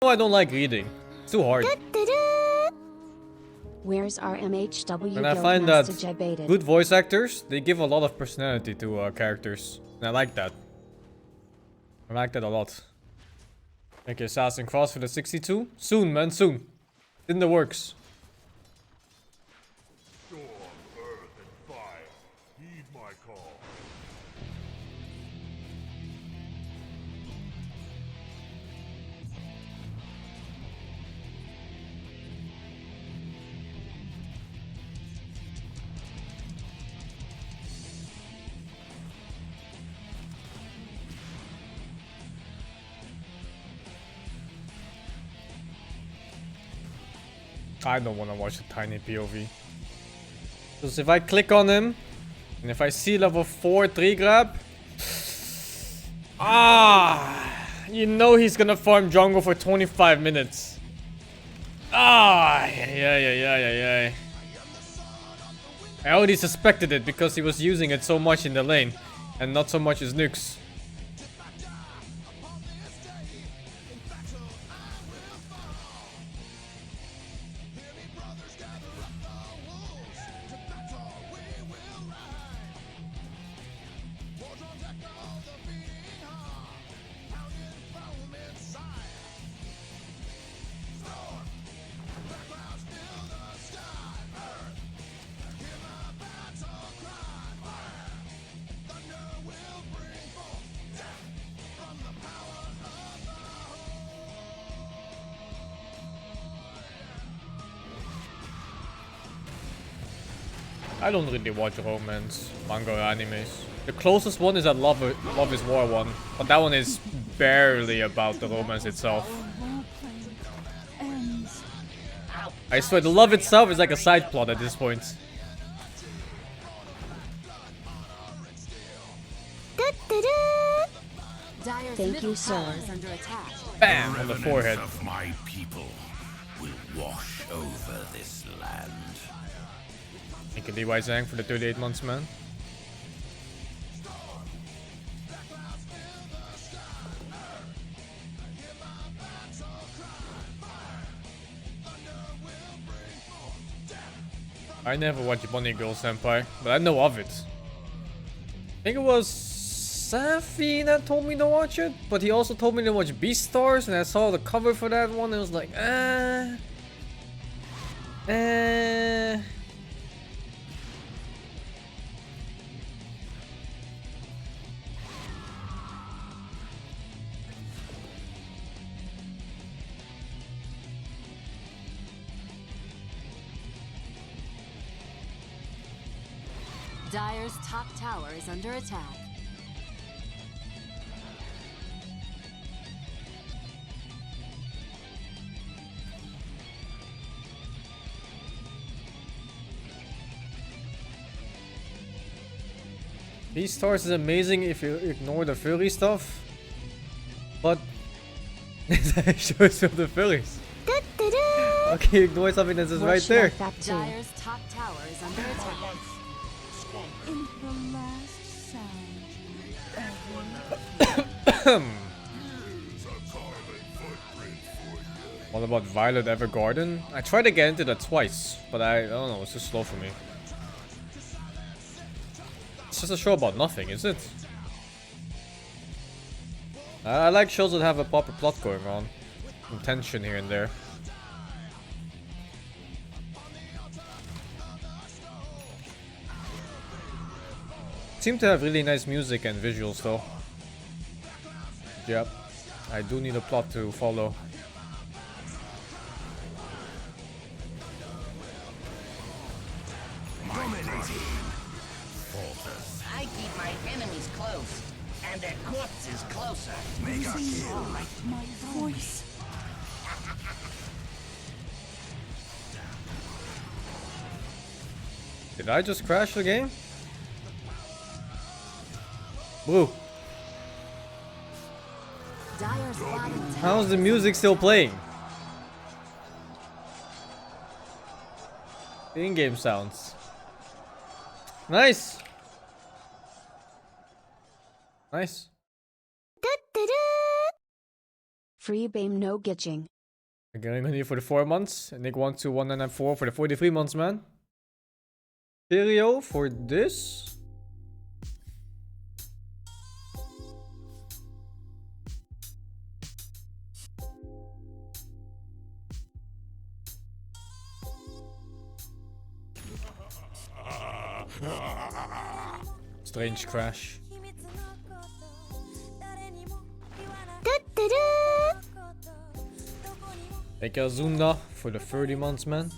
No, I don't like reading. It's too hard. Where's our MHW? And I find that good voice actors, they give a lot of personality to characters. And I like that. I like that a lot. Thank you, Assassin Cross, for the 62. Soon, man, soon. In the works. Storm, earth, and fire, heed my call. I don't want to watch a tiny POV. Because if I click on him, and if I see level 4 tree grab, you know he's gonna farm jungle for 25 minutes. Yeah. I already suspected it because he was using it so much in the lane, and not so much as nukes. I don't really watch romance manga or animes. The closest one is that Love is War one, but that one is barely about the romance itself. I swear, the love itself is like a side plot at this point. Thank you, sir. Bam! On the forehead. Of my people will wash over this land. Thank you, DY Zhang, for the 38 months, man. I never watched Bunny Girl Senpai, but I know of it. I think it was Safi that told me to watch it, but he also told me to watch Beastars, and I saw the cover for that one, and I was like, Dire's top tower is under attack. Beastars is amazing if you ignore the furry stuff, but it shows you the furries. Okay, ignore something that's just right there. Dire's top tower is under attack. In the last sound What about Violet Evergarden? I tried to get into that twice, but I don't know, it's too slow for me. It's just a show about nothing, is it? I like shows that have a proper plot going on. Some tension here and there. Seem to have really nice music and visuals though. Yep. I do need a plot to follow. I keep my enemies close, and their corpses closer. Make a kill. my voice. Did I just crash the game? Blue. Dire's bottom tower. How's the music still playing? The in-game sounds. Nice. Nice. Free BAME no gitching. I'm getting on here for the 4 months. And Nick 12194 for the 43 months, man. Stereo for this. Strange crash. Take Azunda for the 30 months, man.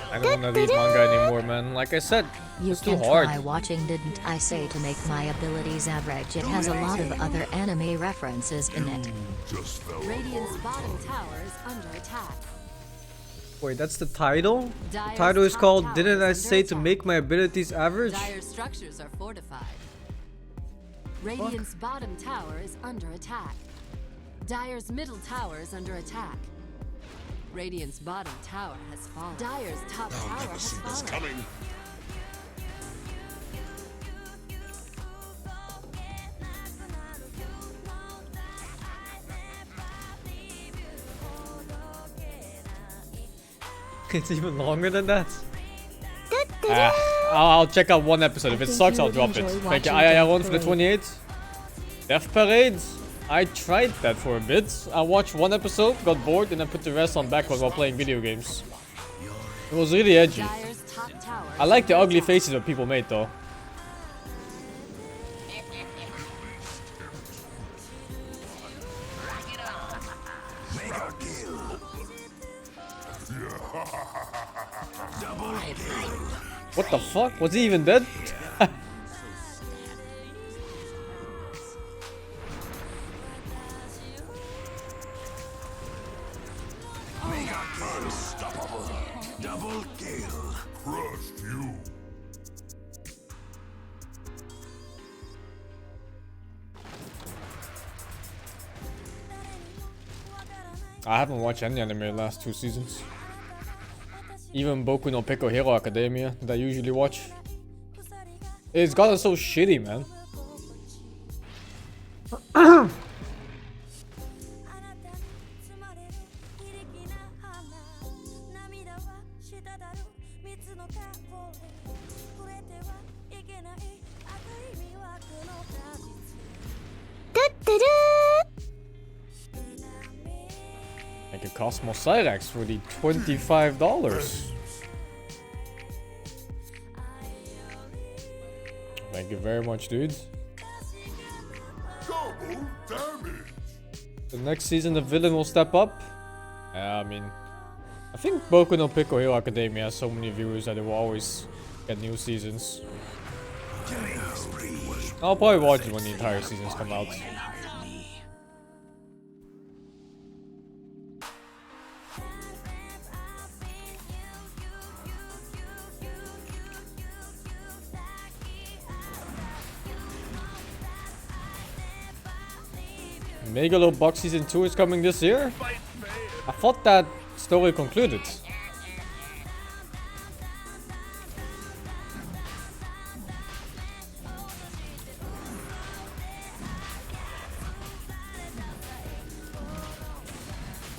I don't wanna read manga anymore, man. Like I said, You it's too can hard. try watching. Didn't I say to make my abilities average? It has a lot of other anime references in it. Just fell Radiant's bottom tower is under attack. Wait, that's the title? The Dire's title is top called tower Didn't is I under Say to attack. Make My Abilities Average? Dire's structures are fortified. Radiant's bottom tower is under attack. Dire's middle tower is under attack. Radiant's bottom tower has fallen. Dire's top tower has fallen. coming. It's even longer than that. I'll check out one episode. If it sucks, I'll drop it. Thank you. I won for the 28th. Death Parade. I tried that for a bit. I watched one episode, got bored, and then put the rest on backward while playing video games. It was really edgy. Dire's top tower I is like the under ugly attack. faces that people made though. What the fuck? Was he even dead? Double kill. Crushed you. I haven't watched any anime the last 2 seasons. Even Boku no Pico Hero Academia that I usually watch. It's gotten so shitty, man. Like a Cosmos Cyrax for the $25. Thank you very much, dude. Double damage. The next season, the villain will step up. I mean, I think Boku no Pico Hero Academia has so many viewers that it will always get new seasons. I'll probably watch it when the entire seasons come out. Megalobox Season 2 is coming this year? I thought that story concluded.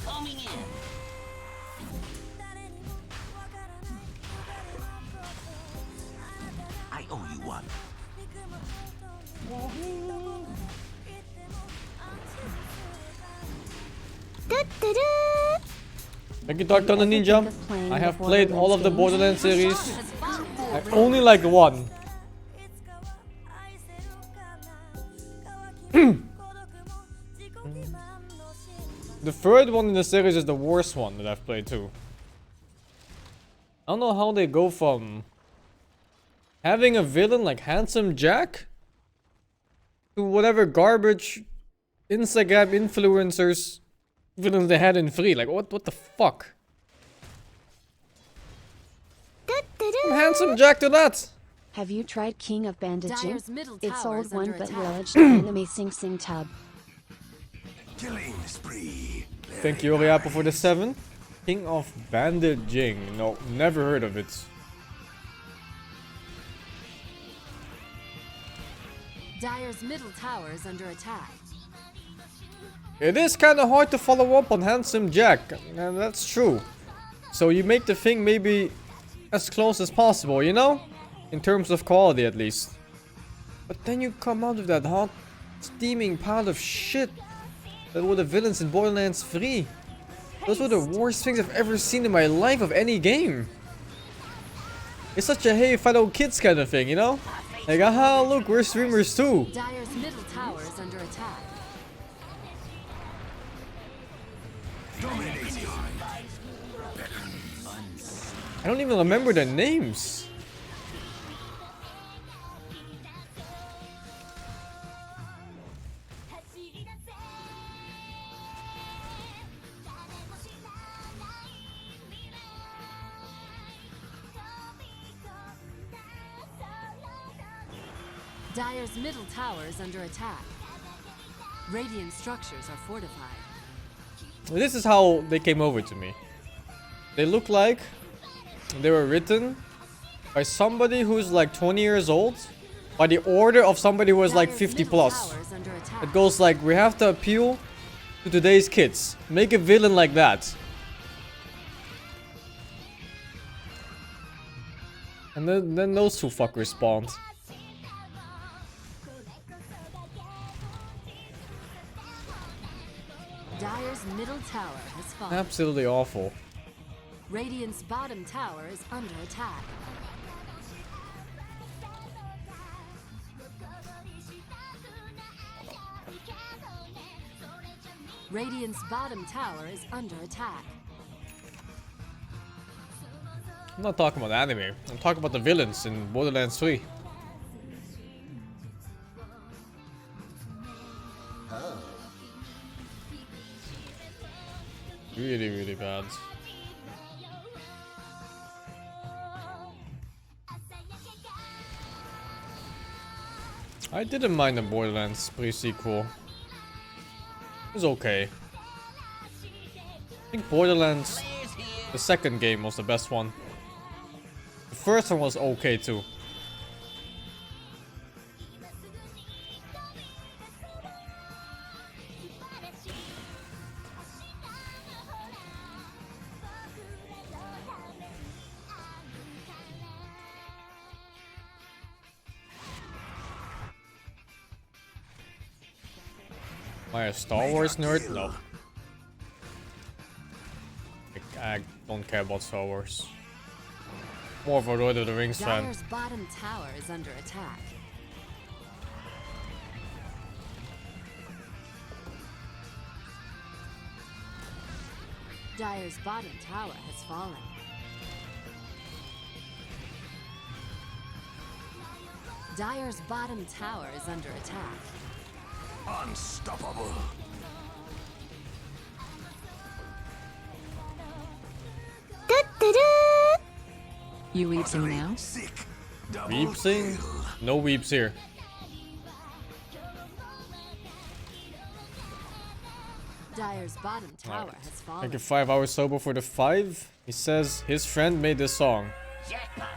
Coming in. I owe you one. Thank you, Dark Thunder Ninja. I have played all of the Borderlands series. Has fallen. I only like one. The third one in the series is the worst one that I've played too. I don't know how they go from having a villain like Handsome Jack to whatever garbage Instagram influencers villains they had in 3. Like, what the fuck? From Handsome Jack to that. Have you tried King of Bandaging? Dyer's middle It's tower old is one under but attack. village enemy SingSing tub. Killing spree. Thank you, Oriapple, for the 7. King of Bandaging. No, never heard of it. Dyer's middle tower is under attack. It is kind of hard to follow up on Handsome Jack, and that's true. So you make the thing maybe as close as possible, you know? In terms of quality, at least. But then you come out with that hot, steaming pile of shit that were the villains in Borderlands 3. Those were the worst things I've ever seen in my life of any game. It's such a hey fellow kids kind of thing, you know? Like, aha, look, we're streamers too. Dyer's middle tower is under attack. I don't even remember their names. Dyer's middle tower is under attack. Radiant structures are fortified. This is how they came over to me. They look like they were written by somebody who's like 20 years old, by the order of somebody who was like Dyer's 50 middle plus. tower is under attack. It goes like, we have to appeal to today's kids. Make a villain like that. And then those two fuckers spawned. Dyer's middle tower has fallen. Absolutely awful. Radiant's bottom tower is under attack. Radiant's bottom tower is under attack. I'm not talking about anime. I'm talking about the villains in Borderlands 3. Really, really bad. I didn't mind the Borderlands pre-sequel. It was okay. I think Borderlands, the second game, was the best one. The first one was okay too. Am I a Star Wars nerd? No. I don't care about Star Wars. More of a Lord of the Rings fan. Dyer's bottom tower is under attack. Dyer's bottom tower has fallen. Dyer's bottom tower is under attack. Unstoppable. You weepsing now? Sick. Double Weepsing? kill. No weeps here. Dyer's bottom tower has fallen. Thank you 5 hours sober for the 5. He says his friend made this song. Jackpot.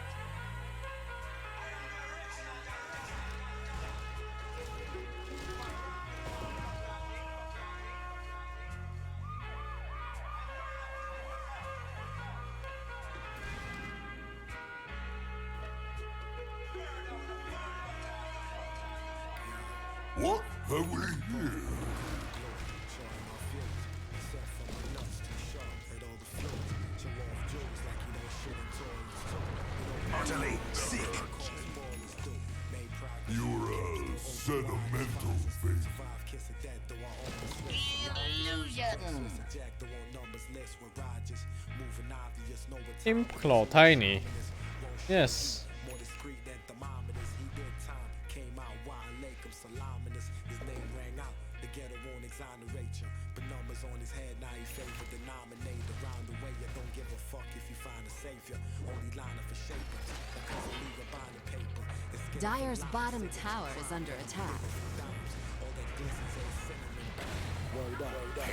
What have we here? Utterly sick. You're a sentimental baby. Illusion. Imp Claw Tiny. Yes. Dire's bottom tower is under attack.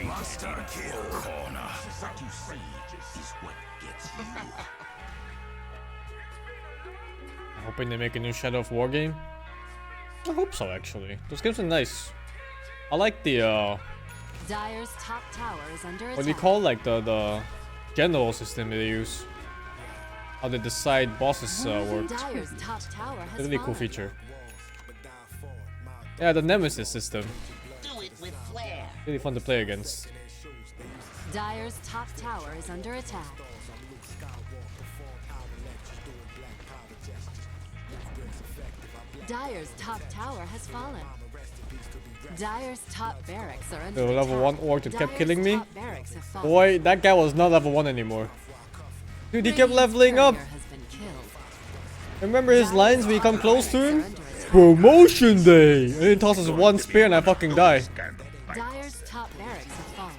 Monster kill corner. What you see is what gets you. Hoping they make a new Shadow of War game. I hope so, actually. Those games are nice. I like the Dire's top tower is under attack. what do you call like the general system they use? How they decide bosses work. Dire's top tower has Really cool fallen. feature. Yeah, the Nemesis system. Do it with flair. Really fun to play against. Dire's top tower is under attack. Dire's top tower has fallen. Dire's top barracks are under The attack. level 1 orc that kept Dire's killing me. top barracks have fallen. Boy, that guy was not level 1 anymore. Dude, he kept Radiant's leveling up. courier has been killed. Remember his lines when you come close to him? Barracks are under attack. Promotion day! And he tosses one spear and I fucking die. Dire's top barracks have fallen.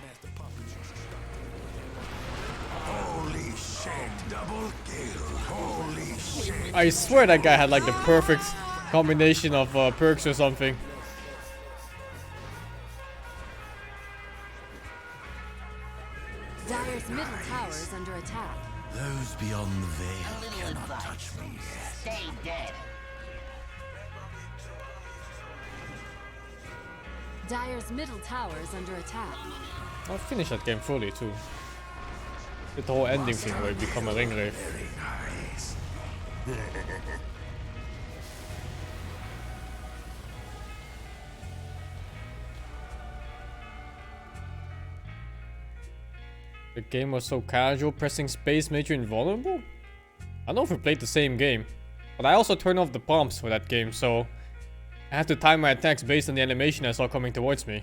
Holy shit, double kill. Holy shit. I swear that guy had like the perfect combination of perks or something. Dire's middle tower is under attack. Those beyond the A veil little cannot advice. touch me yet. Stay dead. Dire's middle tower is under attack. I'll finish that game fully too. The whole ending thing where you become a ringwraith. Very nice. The game was so casual, pressing space made you invulnerable? I don't know if we played the same game, but I also turned off the bombs for that game, so I had to time my attacks based on the animation I saw coming towards me.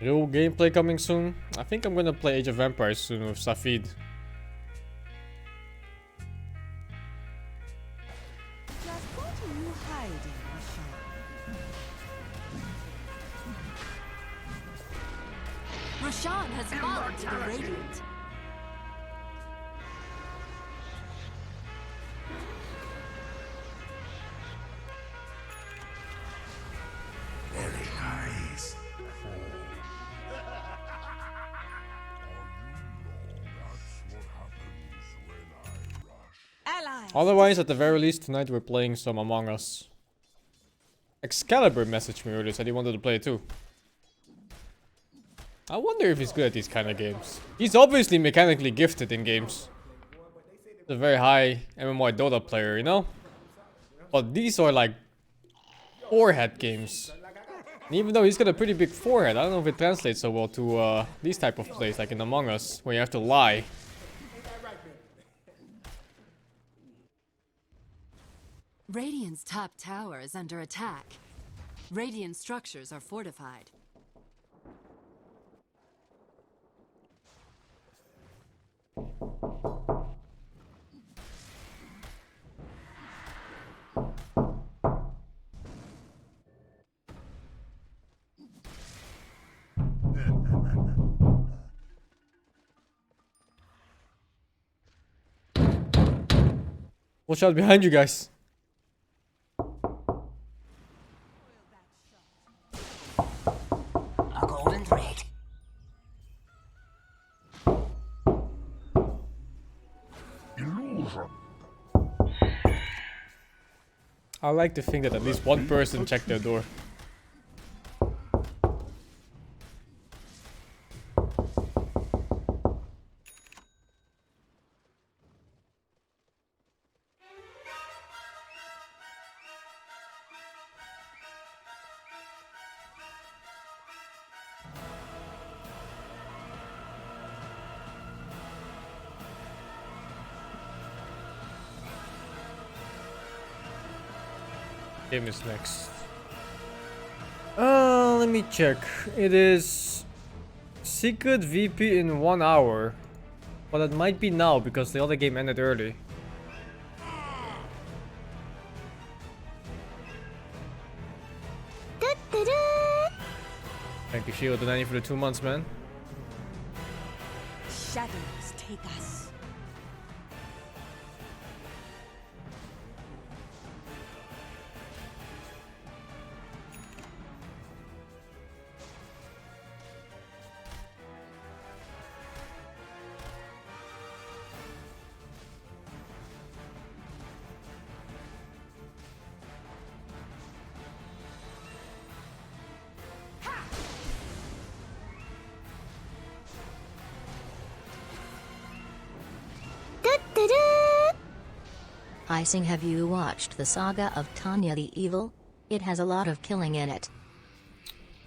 Real gameplay coming soon? I think I'm gonna play Age of Empires soon with Safid. Just what are you hiding, Roshan? Roshan has fallen to the Radiant. Very nice. That's what happens when I rush. Allies. Otherwise, at the very least, tonight we're playing some Among Us. Excalibur messaged me earlier, said he wanted to play too. I wonder if he's good at these kind of games. He's obviously mechanically gifted in games. He's a very high MMO Dota player, you know? But these are like forehead games. And even though he's got a pretty big forehead, I don't know if it translates so well to these type of plays, like in Among Us, where you have to lie. Radiant's top tower is under attack. Radiant structures are fortified. Watch out behind you guys. A golden thread. Illusion. I like to think that at least one person checked their door. Game is next. Let me check. It is Secret VP in 1 hour. Well, it might be now because the other game ended early. Thank you, Shield and Annie, for the 2 months, man. Shadows take us. SingSing, have you watched the saga of Tanya the Evil? It has a lot of killing in it.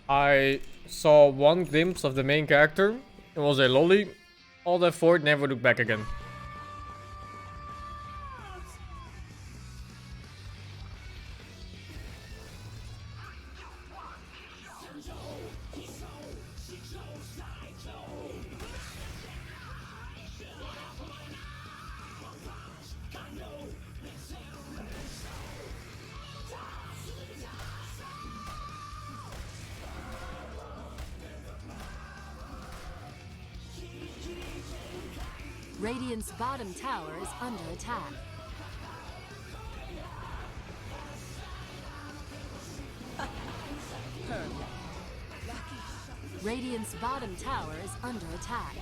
I saw one glimpse of the main character. It was a lolly. All that for it, never look back again. Radiant's bottom tower is under attack. Radiant's bottom tower is under attack.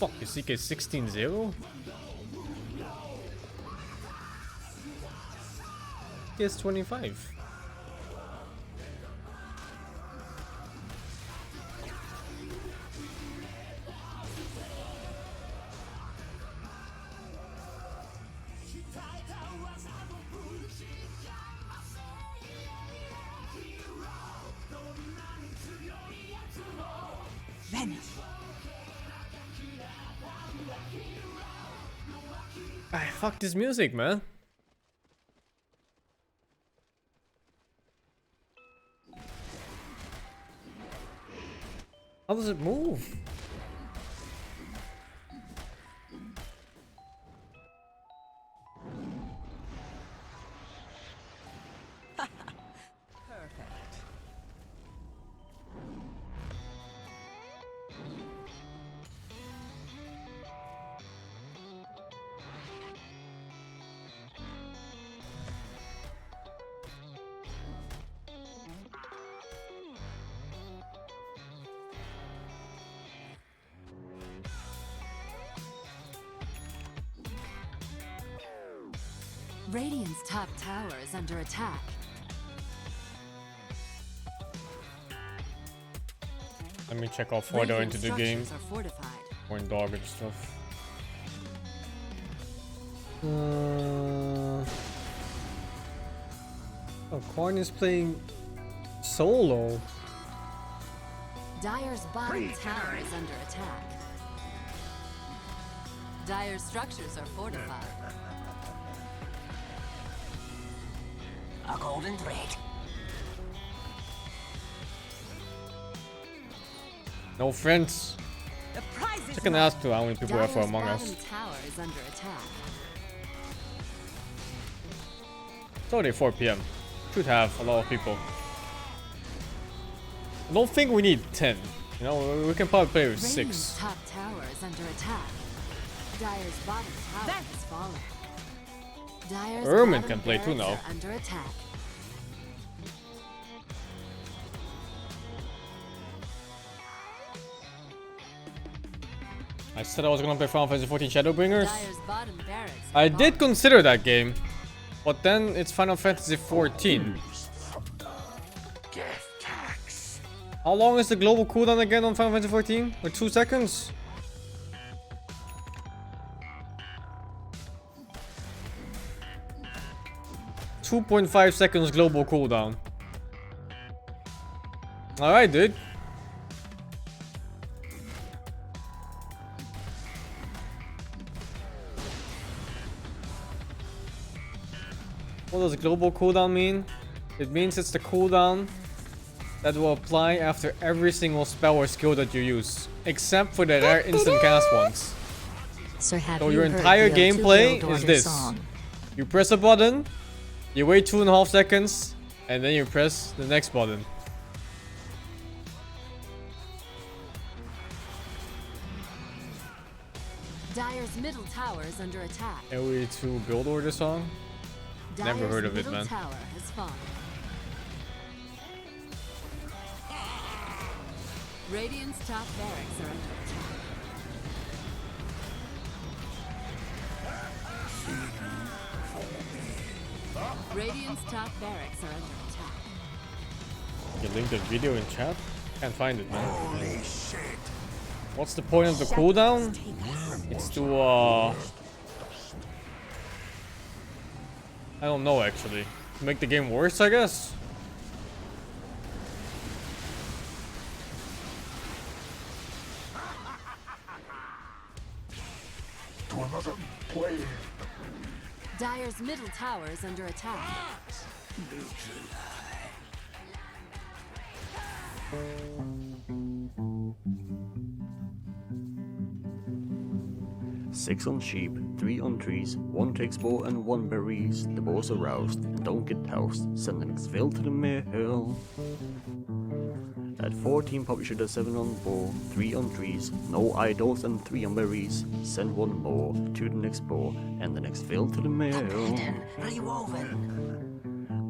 Fuck, is CK 16-0? It's 25. Venice. Fuck this music, man. How does it move? Radiant's top tower is under attack. Let me check how far they're into the game. Structures are fortified. Or in dog and stuff. Oh, Korn is playing solo. Dire's bottom tower is under attack. Dire's structures are fortified. A golden thread. No friends. The prize is I can ask to how many people are for Dire's Among bottom Us. tower is under attack. It's already 4 PM. Should have a lot of people. I don't think we need 10. You know, we can probably play with Radiant's 6. top tower is under attack. Dire's bottom tower has fallen. Dire's Ermin bottom can play too barracks now. are under attack. I said I was gonna play Final Fantasy 14 Shadowbringers. Dire's bottom barracks I have did fallen. consider that game, but then it's Final Fantasy 14. Get How long is the global cooldown again on Final Fantasy 14? Like 2 seconds? .5 seconds global cooldown. Alright, dude. What does global cooldown mean? It means it's the cooldown that will apply after every single spell or skill that you use, except for the rare instant cast ones. Sir, have So you your heard entire the gameplay Guild is Order this. song? You press a button, you wait 2.5 seconds, and then you press the next button. Dire's middle tower is under attack. Every 2 Guild Order song? Never heard of it, Middle man. tower has fallen. Radiant's top barracks are under attack. Radiant's top barracks are under attack. You link the video in chat? Can't find it, man. What's the point of the cooldown? It's to I don't know actually. To make the game worse, I guess? To another plane. Dire's middle tower is under attack. Six on sheep, 3 on trees, 1 takes bow and 1 berries. The bows are roused and don't get housed. Send the next veil to the mill. At 14 pop, you should have 7 on bow, 3 on trees, no idols and 3 on berries. Send 1 more to the next bow and the next veil to the mill.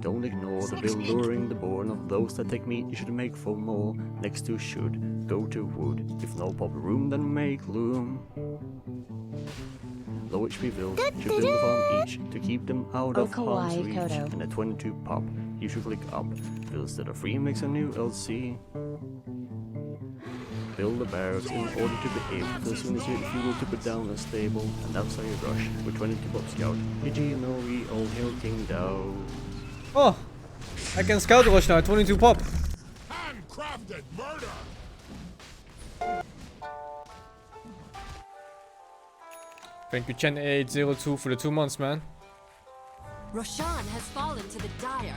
Don't ignore the bill luring the born of those that take meat, you should make for more. Next to should, go to wood. If no pop room, then make loom. Low HP builds should build a farm each to keep them out of harm's Kawaii reach. Kodo. And at 22 pop, you should click up. Builds that are free makes a new LC. Build the barracks in order to be able to, as soon as you fuel to put down a stable. And that's how you rush with 22 pop scout. GG, no, we all hail King Dow. Oh! I can scout rush now, 22 pop. Handcrafted murder. Thank you Chen8802 for the 2 months, man. Roshan has fallen to the Dire.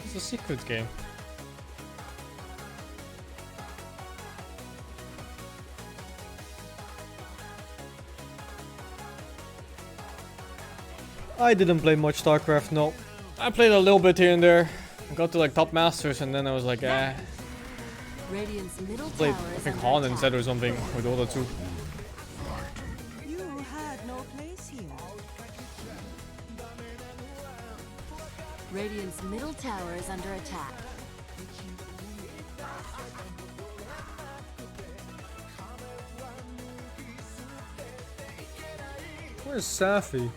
It's a secret game. I didn't play much StarCraft, no. I played a little bit here and there. I got to like top masters and then I was like, eh. Radiant's middle Played, tower I is think under Han attack. instead or something with all the 2. You had no place here. Radiant's middle tower is under attack. Where's Safi?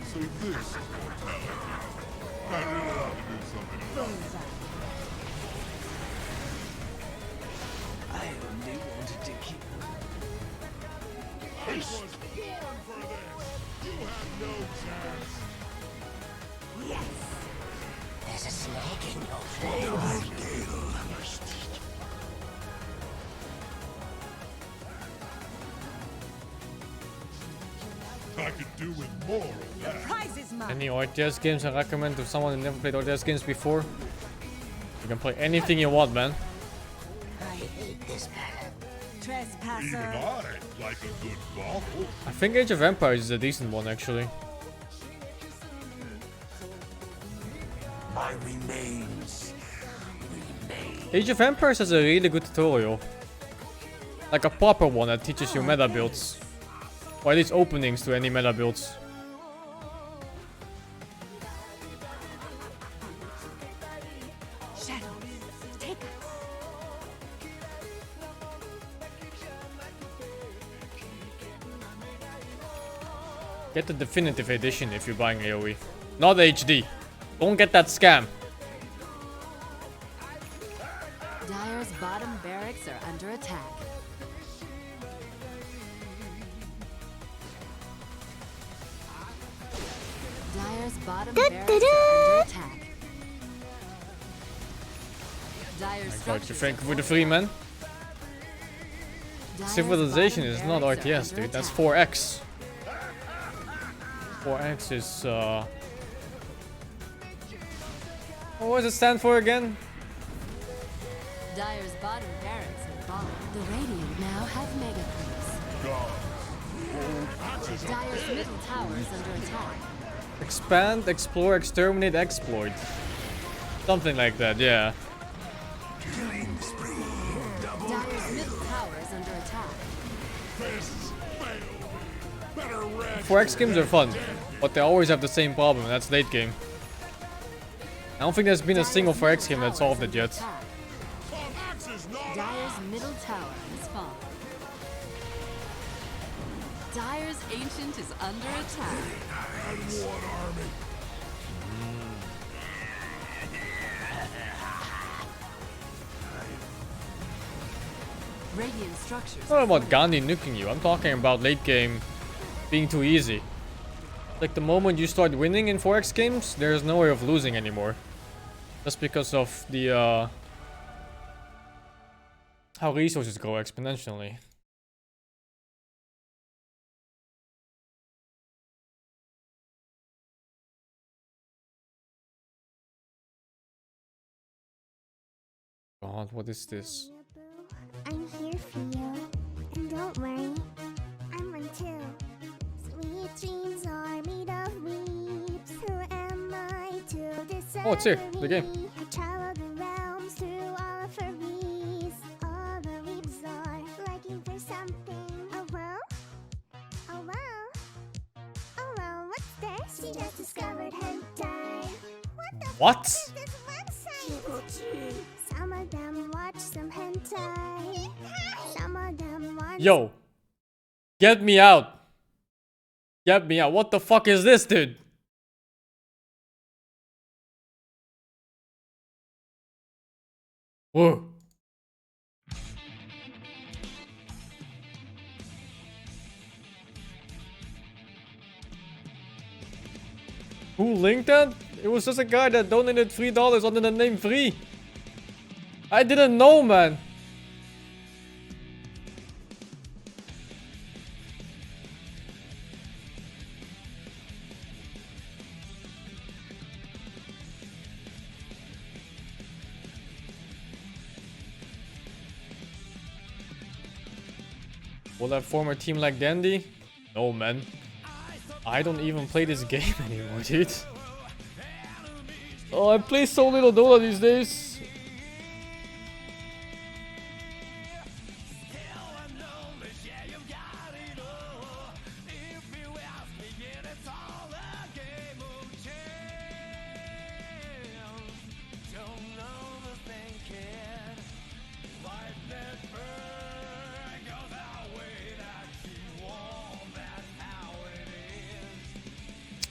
So this is mortality. I really have to do something about it. I only wanted to keep. I was born for this. You have no chance. There's a snake in your face. I could do with more of that. Prize is mine. Any RTS games I recommend to someone who never played RTS games before? You can play anything you want, man. I hate this pattern. Even Trespasser. I like a good waffle. I think Age of Empires is a decent one, actually. My remains Age of Empires has a really good tutorial. Like a proper one that teaches you meta builds. Or at least openings to any meta builds. Shadow, take us. Get the definitive edition if you're buying AoE. Not HD. Don't get that scam. Dire's bottom barracks are under attack. Dire's bottom barracks are under attack. Dire's God, you thank you for the free, man. Civilization is not RTS, dude. That's 4X. 4X is, what does it stand for again? Dire's bottom barracks have fallen. The Radiant now have mega creeps. Dire's middle tower is under attack. Expand, explore, exterminate, exploit. Something like that, yeah. Dire's middle tower is under attack. 4X games are fun, but they always have the same problem, and that's late game. I don't think there's been a single 4X game that solved it yet. Dire's middle tower has fallen. Dire's ancient is under attack. Radiant structures. I'm not about Gandhi nuking you, I'm talking about late game being too easy. Like the moment you start winning in 4X games, there's no way of losing anymore. Just because of the how resources grow exponentially. God, what is this? I'm here for you, and don't worry, I'm one too. Sweet dreams are made of weeps. Who am I to decide? Oh, it's here, the game. I travel the realms through all of her reefs. All the reefs are looking for something. Oh well, oh well, oh well. What's this? She just discovered hentai. What? This website. Some of them watch some hentai. Some of them want. Yo, get me out. Get me out. What the fuck is this, dude? Whoa. Who linked that? It was just a guy that donated $3 under the name Free. I didn't know, man. Will I form a team like Dandy? No, man. I don't even play this game anymore, dude. Oh, I play so little Dota these days.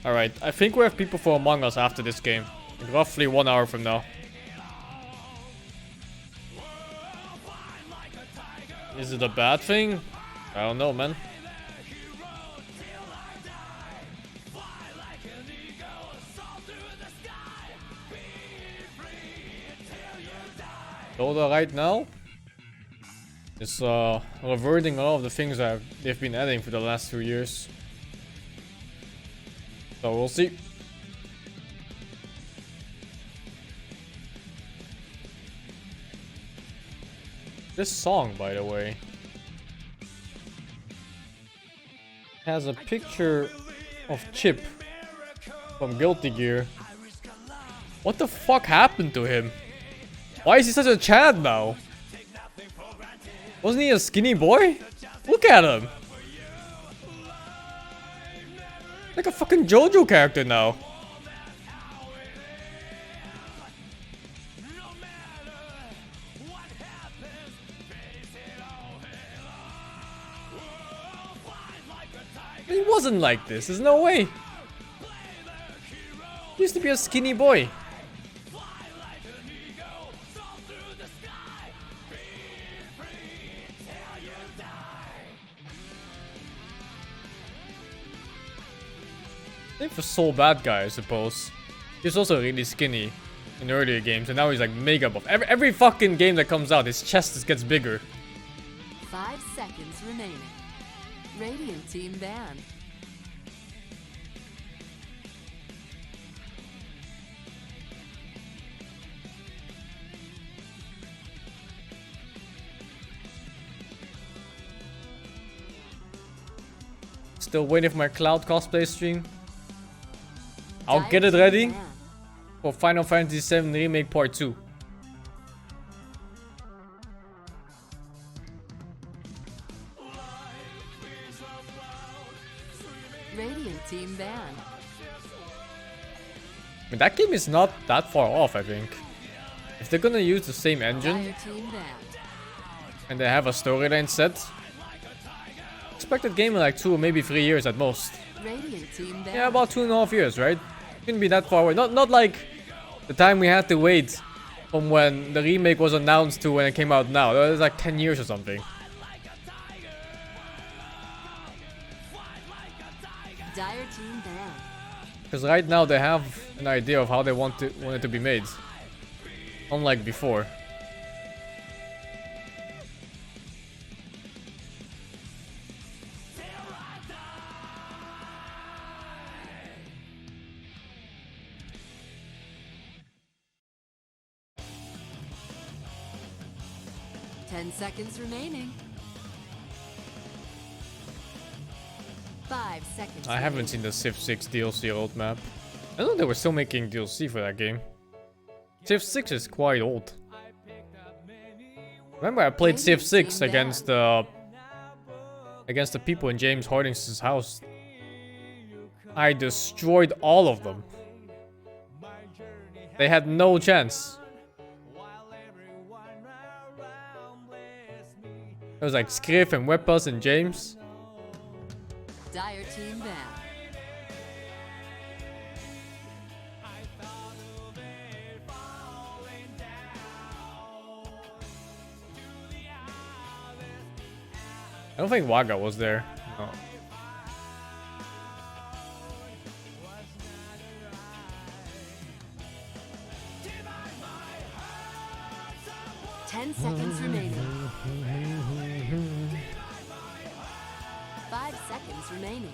Alright, I think we have people for Among Us after this game. In roughly 1 hour from now. Is it a bad thing? I don't know, man. Dota right now is reverting a lot of the things that they've been adding for the last few years. So we'll see. This song, by the way, has a picture of Chip from Guilty Gear. What the fuck happened to him? Why is he such a Chad now? Wasn't he a skinny boy? Look at him. Like a fucking JoJo character now. He wasn't like this. There's no way. He used to be a skinny boy. I think for Soul Bad Guy, I suppose. He was also really skinny in earlier games, and now he's like mega buff. Every fucking game that comes out, his chest just gets bigger. 5 seconds remaining. Radiant team banned. Still waiting for my Cloud cosplay stream. I'll get it ready for Final Fantasy VII Remake Part 2. Radiant team banned. I mean, that game is not that far off, I think. If they're gonna use the same engine Dire team banned. and they have a storyline set, expect that game in like 2 or maybe 3 years at most. Radiant team banned. Yeah, about 2.5 years, right? Couldn't be that far away. Not like the time we had to wait from when the remake was announced to when it came out now. That was like 10 years or something. Dire team banned. Because right now they have an idea of how they want it to be made. Unlike before. Seconds remaining. 5 seconds. I haven't seen the Civ 6 DLC roadmap. I know they were still making DLC for that game. Civ 6 is quite old. Remember I played Civ 6 against the people in James Harding's house. I destroyed all of them. They had no chance. It was like Skriff and Weapons and James. Dire team banned. I don't think Waga was there. No. Ten seconds remaining. 5 seconds remaining.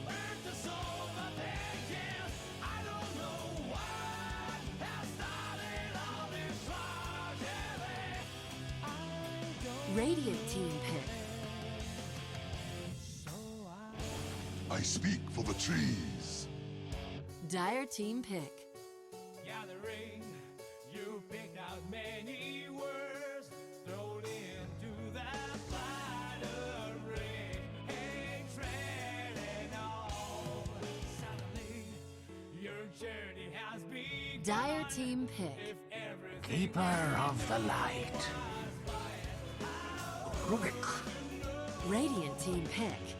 Radiant team pick. I speak for the trees. Dire team pick. Gathering, you picked out many words, thrown into that battery, hatred and all. Suddenly, your journey has begun. Dire team pick. Keeper of the light. Rubik. Radiant team pick.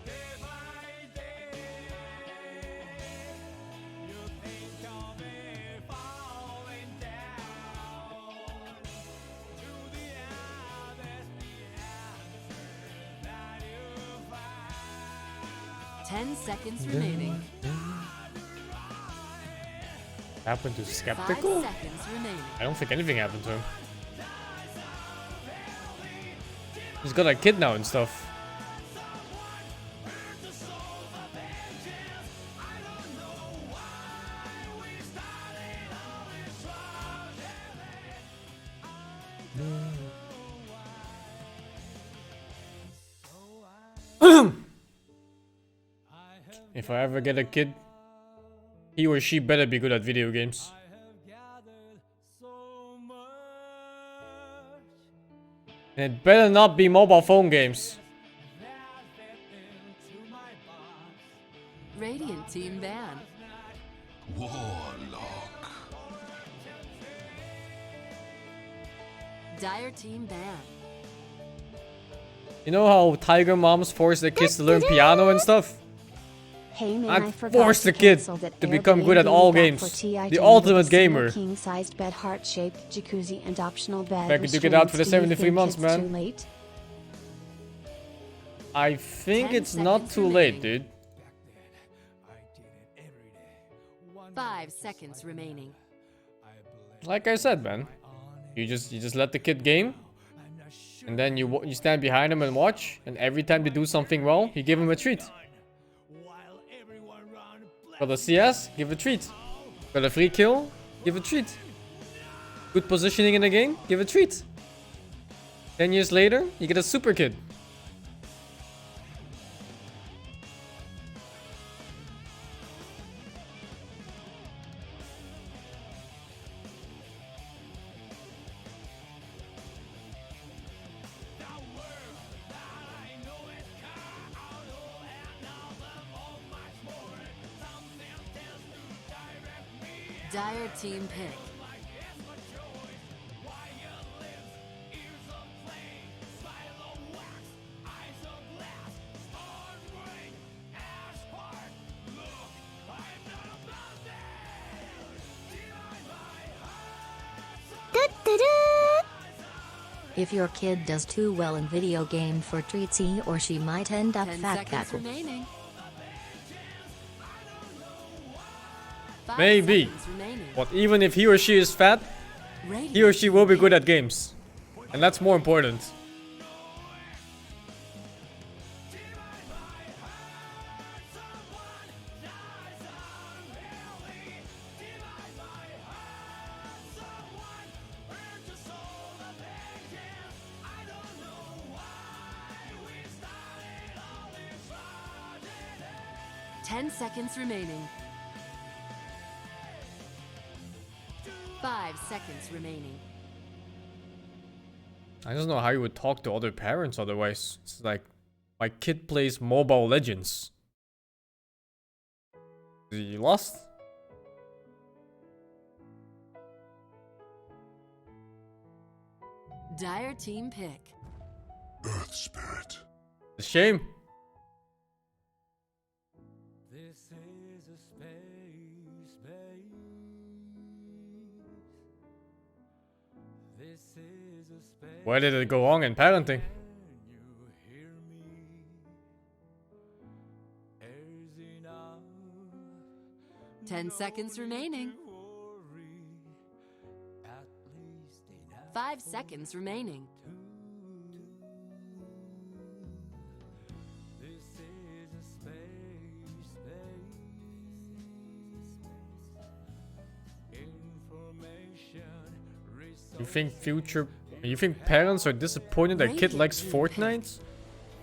Seconds remaining. Happened to Skeptical? 5 seconds remaining. I don't think anything happened to him. He's got a kid now and stuff. If I ever get a kid, he or she better be good at video games. And it better not be mobile phone games. Radiant team ban. Warlock. Dire team ban. You know how tiger moms force their kids to learn piano and stuff? Hey man, I'd I forgot force to the kid cancel that to become good at Airbnb all got games. for TI The Jane ultimate with a single gamer. king-sized bed, heart-shaped jacuzzi, and optional bed. Back and took it out for the restraints. Do you 73 think months, it's man. Too late? I think 10 it's not seconds too late, remaining. dude. 5 seconds remaining. Like I said, man. You just let the kid game. And then you stand behind him and watch. And every time they do something well, you give him a treat. Got a CS? Give a treat. Got a free kill? Give a treat. Good positioning in the game? Give a treat. 10 years later, you get a super kid. Dire team pick. If your kid does too well in video game for treats, he or she might end up 10 fat seconds cackle. remaining. 5 Maybe. seconds remaining. But even if he or she is fat, he or she will be good at games. And that's more important. Ten seconds remaining. 5 seconds remaining. I don't know how you would talk to other parents otherwise. It's like, my kid plays Mobile Legends. Is he lost? Dire team pick. Earth Spirit. A shame. This is a space base. This is a space. Where did it go wrong in parenting? You hear me? There's enough 10 seconds remaining. worry. At least enough 5 seconds remaining. This is a space base. Information. You think parents are disappointed their kid likes Fortnite?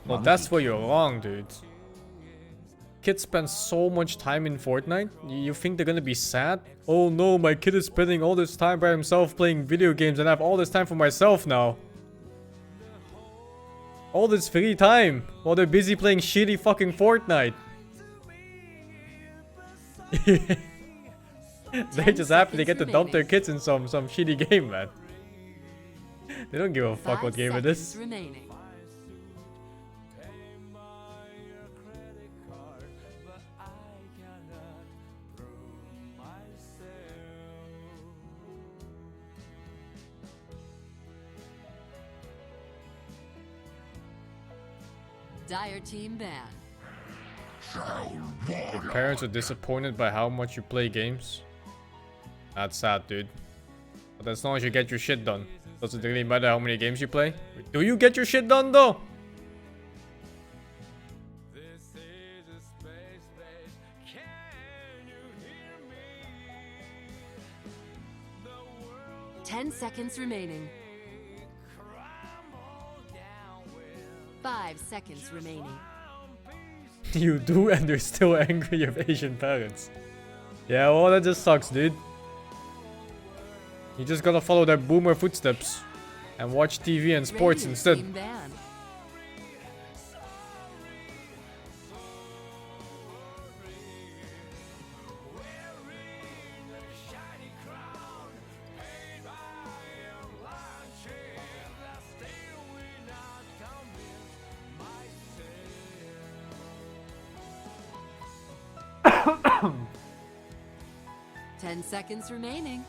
Well, that's where you're wrong, dude. Kids spend so much time in Fortnite. You think they're gonna be sad? Oh no, my kid is spending all this time by himself playing video games and I have all this time for myself now. All this free time while they're busy playing shitty fucking Fortnite. They just happy to get to dump their kids in some shitty game, man. They don't give a fuck 5 what game it is. seconds remaining. Dire team ban. Your parents are disappointed by how much you play games. That's sad, dude. But as long as you get your shit done. Does it really matter how many games you play? Do you get your shit done though? This is a space base. Can you hear me? The world 10 seconds remaining. crumble down with 5 seconds remaining. You do, and you're still angry you have Asian parents. Yeah, well, that just sucks, dude. You just gotta follow their boomer footsteps. and watch TV and sports Radiant instead. team banned. Ten seconds remaining.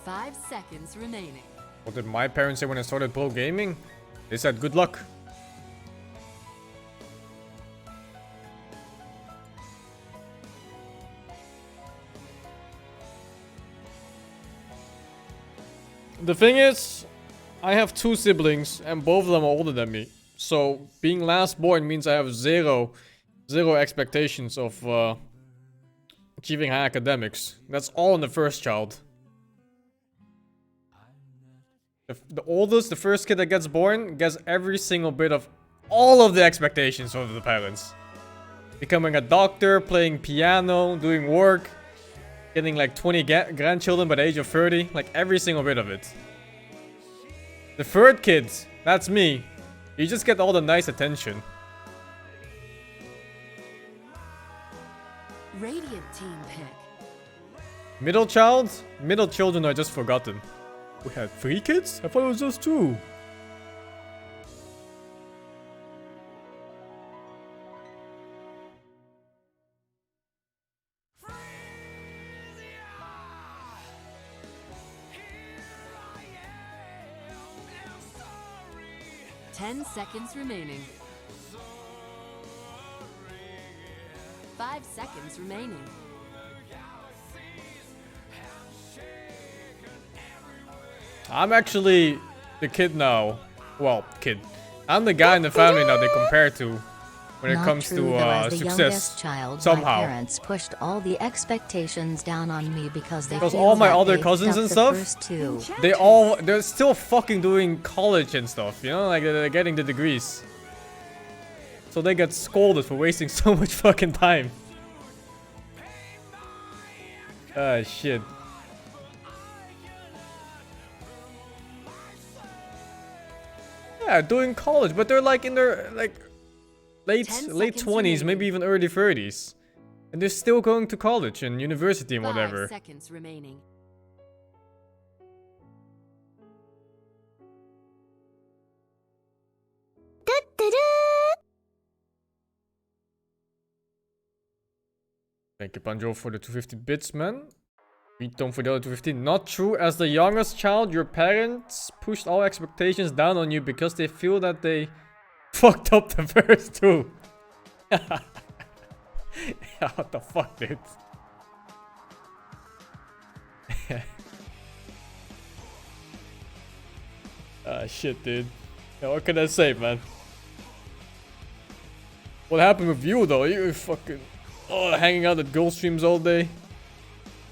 5 seconds remaining. What did my parents say when I started pro gaming? They said good luck. The thing is, I have 2 siblings and both of them are older than me. So being last born means I have zero expectations of achieving high academics. That's all in the first child. The oldest, the first kid that gets born, gets every single bit of all of the expectations of the parents. Becoming a doctor, playing piano, doing work, getting like 20 grandchildren by the age of 30, like every single bit of it. The third kid, that's me. You just get all the nice attention. Radiant team pick. Middle child? Middle children are just forgotten. We had 3 kids? I thought it was just 2. Ten seconds remaining. 5 seconds remaining. I'm actually the kid now. Well, kid. I'm the guy in the family now they compare to when it Not comes true, to though, as the success. youngest child, Somehow. my parents pushed all the expectations down on me because they Because feel all my that other they cousins stuck and the stuff, first 2. they're still fucking doing college and stuff, you know, like they're getting the degrees. So they get scolded for wasting so much fucking time. Ah, shit. Yeah, doing college, but they're like in their like late 20s, remaining. maybe even early 30s. And they're still going to college and university and 5 whatever. seconds remaining. Thank you, Panjo, for the 250 bits, man. Reton for the other 250. Not true. As the youngest child, your parents pushed all expectations down on you because they feel that they fucked up the first 2. Yeah, what the fuck, dude? Ah, shit, dude. Yeah, what can I say, man? What happened with you, though? You fucking... Oh, hanging out at girl streams all day.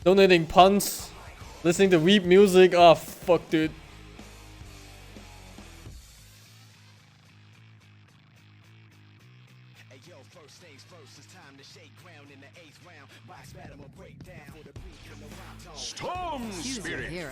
Donating puns. Listening to weep music. Oh, fuck, dude. Storm Choose your Spirit. hero.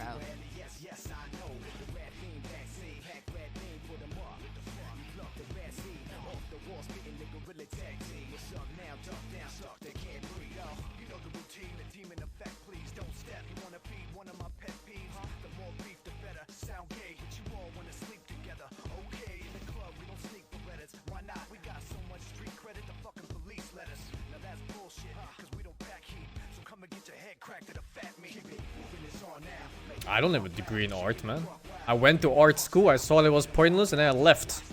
I don't have a degree in art, man. I went to art school, I saw it was pointless, and then I left.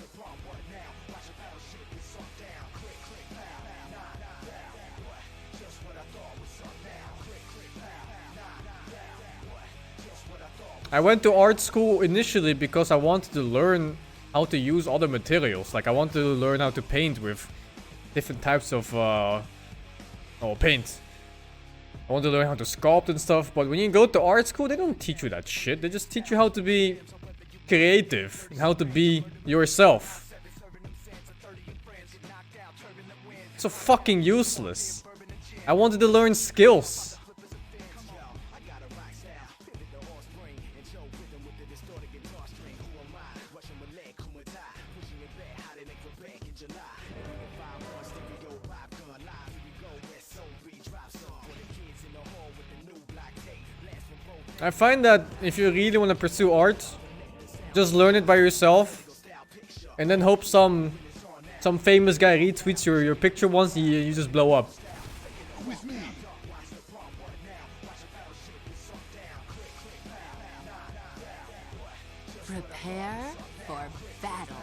I went to art school initially because I wanted to learn how to use other materials. Like, I wanted to learn how to paint with different types of paint. I want to learn how to sculpt and stuff, but when you go to art school, they don't teach you that shit. They just teach you how to be creative and how to be yourself. So fucking useless. I wanted to learn skills. I find that if you really want to pursue art, just learn it by yourself, and then hope some famous guy retweets your picture once, and you just blow up. With me. Prepare for battle.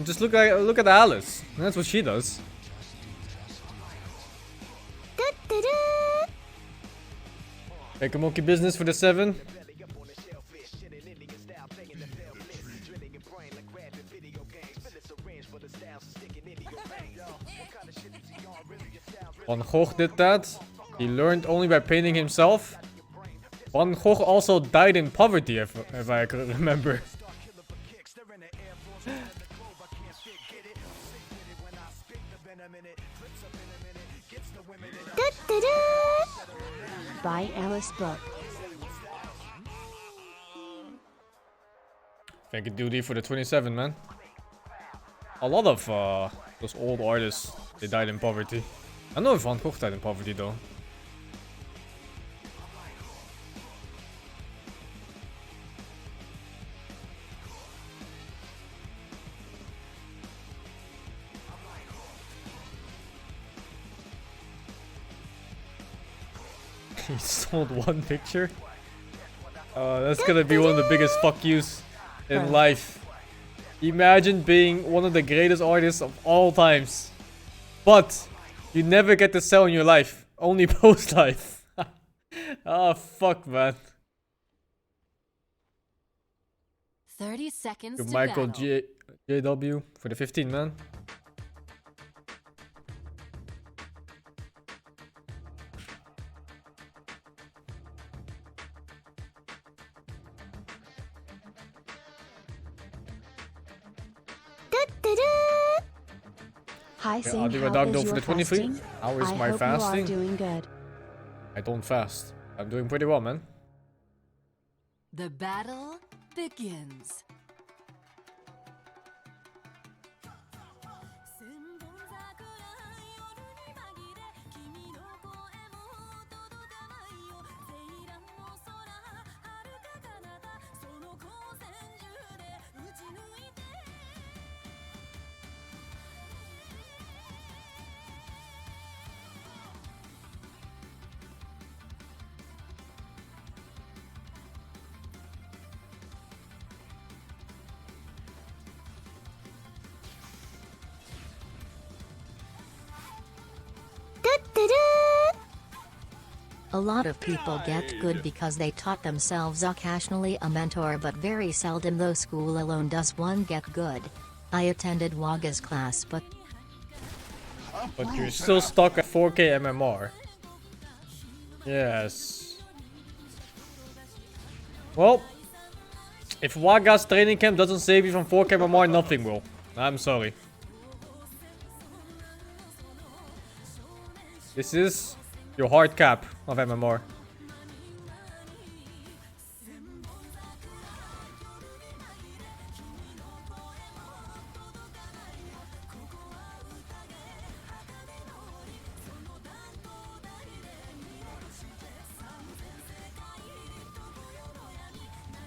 Just look at Alice. That's what she does. Make a monkey business for the 7. Van Gogh did that. He learned only by painting himself. Van Gogh also died in poverty, if I can remember. Buy Alice book. Thank you, Duty, for the 27, man. A lot of those old artists, they died in poverty. I know if Van Gogh died in poverty, though. He sold one picture? That's gonna be one of the biggest fuck yous in life. Imagine being one of the greatest artists of all times, but you never get to sell in your life, only post life. Oh fuck, man. 30 seconds To to Michael battle. JW for the 15, man. Hi, Yeah, Sing, I'll do a how dog is though for your the 23. fasting? How is I my hope fasting? you are doing good. I don't fast. I'm doing pretty well, man. The battle begins. A lot of people get good because they taught themselves. Occasionally a mentor, but very seldom, though school alone does one get good. I attended Waga's class, but you're still stuck at 4K MMR. Yes. Well, if Waga's training camp doesn't save you from 4K MMR, nothing will. I'm sorry. This is your hard cap of MMR.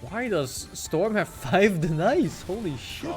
Why does Storm have 5 denies? Holy shit.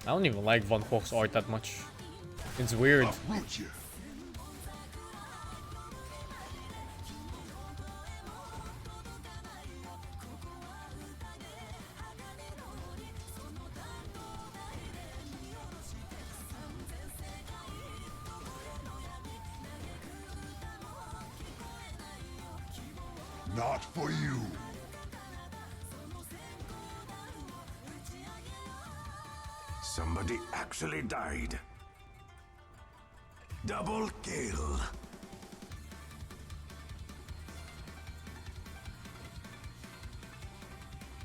I don't even like Van Gogh's art that much. It's weird. Not for you. Somebody actually died. Double kill.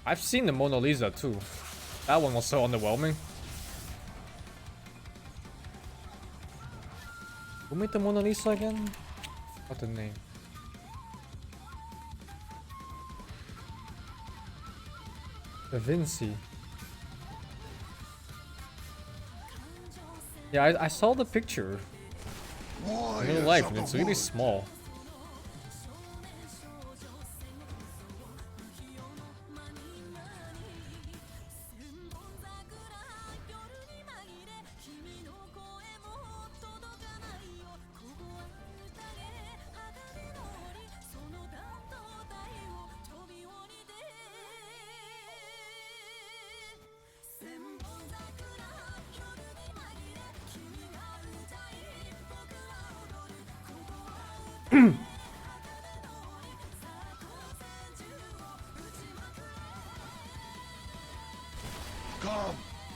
I've seen the Mona Lisa too. That one was so underwhelming. Who made the Mona Lisa again? What's the name? Da Vinci. Yeah, I saw the picture in real life and it's really small.